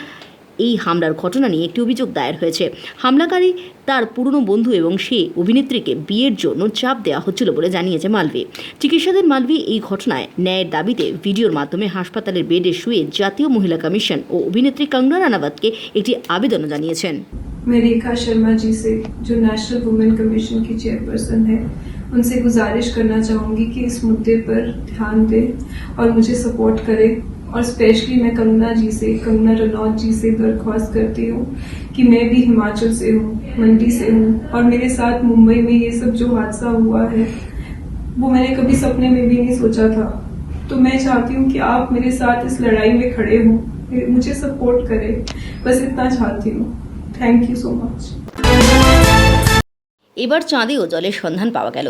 A: এই হামলার ঘটনা নিয়ে একটি অভিযোগ দায়ের হয়েছে। হামলাকারী তার পুরনো বন্ধু এবং সে অভিনেত্রীকে বিয়ের জন্য চাপ দেওয়া হচ্ছিল বলে জানিয়েছে মালভী। চিকিৎসাধীন মালভী এই ঘটনায় ন্যায়ের দাবিতে ভিডিওর মাধ্যমে হাসপাতালের বেডে শুয়ে জাতীয় মহিলা কমিশন ও অভিনেত্রী কঙ্গনা রানাওয়াতকে একটি আবেদনও জানিয়েছেন।
B: मैं रेखा शर्मा जी से, जो नेशनल वुमेन कमीशन की चेयरपर्सन है, उनसे गुजारिश करना चाहूँगी कि इस मुद्दे पर ध्यान दें और मुझे सपोर्ट करें। और स्पेशली मैं कंगना रनौत जी से दरख्वास्त करती हूँ कि मैं भी हिमाचल से हूँ, मंडी से हूँ, और मेरे साथ मुंबई में ये सब जो हादसा हुआ है वो मैंने कभी सपने में भी नहीं सोचा था। तो मैं चाहती हूँ कि आप मेरे साथ इस लड़ाई में खड़े हों, मुझे सपोर्ट करें, बस इतना चाहती हूँ। Thank you so much.
C: এবার চাঁদেও জলের সন্ধান পাওয়া গেল।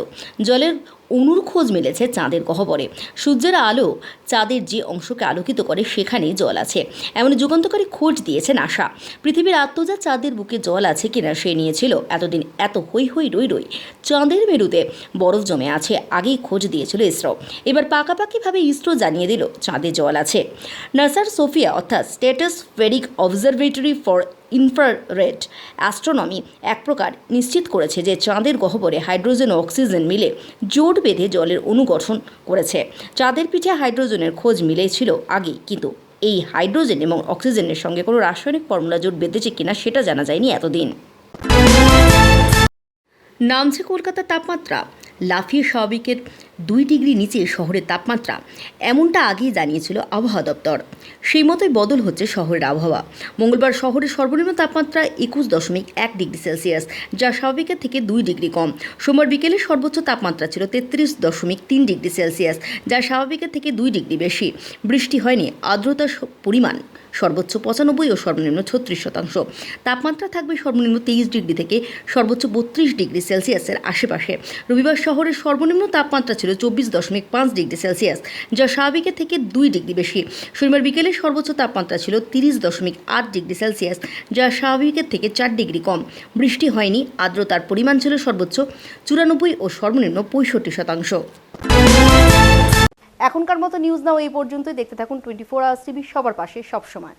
C: জলের অণুর খোঁজ মিলেছে চাঁদের গহ্বরে। সূর্যের আলো চাঁদের যে অংশকে আলোকিত করে সেখানেই জল আছে, এমন যুগান্তকারী খোঁজ দিয়েছে নাসা। পৃথিবীর আত্মজাত চাঁদের বুকে জল আছে কিনা সে নিয়েছিল এতদিন এত হই হই রই রই। চাঁদের মেরুতে বরফ জমে আছে আগেই খোঁজ দিয়েছিল ইসরো। এবার পাকাপাকিভাবে ইসরো জানিয়ে দিল চাঁদে জল আছে। নাসার সোফিয়া অর্থাৎ স্ট্র্যাটোস্ফেরিক অবজারভেটরি ফর ইনফ্রারেড অ্যাস্ট্রোনমি এক প্রকার নিশ্চিত করেছে যে চাঁদের গহ্বরে হাইড্রোজেন ও অক্সিজেন মিলে জোট বেঁধে জলের অণু গঠন করেছে। চাঁদের পিঠে হাইড্রোজেনের খোঁজ মিলেছিল আগেই, কিন্তু এই হাইড্রোজেন এবং অক্সিজেনের সঙ্গে কোনো রাসায়নিক ফর্মুলা জোট বেঁধেছে কিনা সেটা জানা যায়নি এতদিন। নামছে কলকাতার তাপমাত্রা, লাফিয়ে স্বাভাবিকের 2 ডিগ্রি নিচে শহরের তাপমাত্রা, এমনটা আগেই জানিয়েছিল আবহাওয়া দপ্তর। সেই মতোই বদল হচ্ছে শহরের আবহাওয়া। মঙ্গলবার শহরের সর্বনিম্ন তাপমাত্রা 21.1 ডিগ্রি সেলসিয়াস, যা স্বাভাবিকের থেকে 2 ডিগ্রি কম। সোমবার বিকেলে সর্বোচ্চ তাপমাত্রা ছিল 33.3 ডিগ্রি সেলসিয়াস, যা স্বাভাবিকের থেকে 2 ডিগ্রি বেশি। বৃষ্টি হয়নি, আর্দ্রতার পরিমাণ সর্বোচ্চ 95 ও সর্বনিম্ন 36%। তাপমাত্রা থাকবে সর্বনিম্ন 23 ডিগ্রি থেকে সর্বোচ্চ 32 ডিগ্রি সেলসিয়াসের আশেপাশে। রবিবার শহরের সর্বনিম্ন তাপমাত্রা ছিল 24.5 ডিগ্রি সেলসিয়াস, যা স্বাভাবিকের থেকে 2 ডিগ্রি বেশি। শনিবার বিকেলে সর্বোচ্চ তাপমাত্রা ছিল 30.8 ডিগ্রি সেলসিয়াস, যা স্বাভাবিকের থেকে 4 ডিগ্রি কম। বৃষ্টি হয়নি, আর্দ্রতার পরিমাণ ছিল সর্বোচ্চ 94 ও সর্বনিম্ন 65%। এখনকার মতো নিউজ নাও এই পর্যন্তই। দেখতে থাকুন 24 আওয়ার্স টিভি, সবার পাশে সবসময়।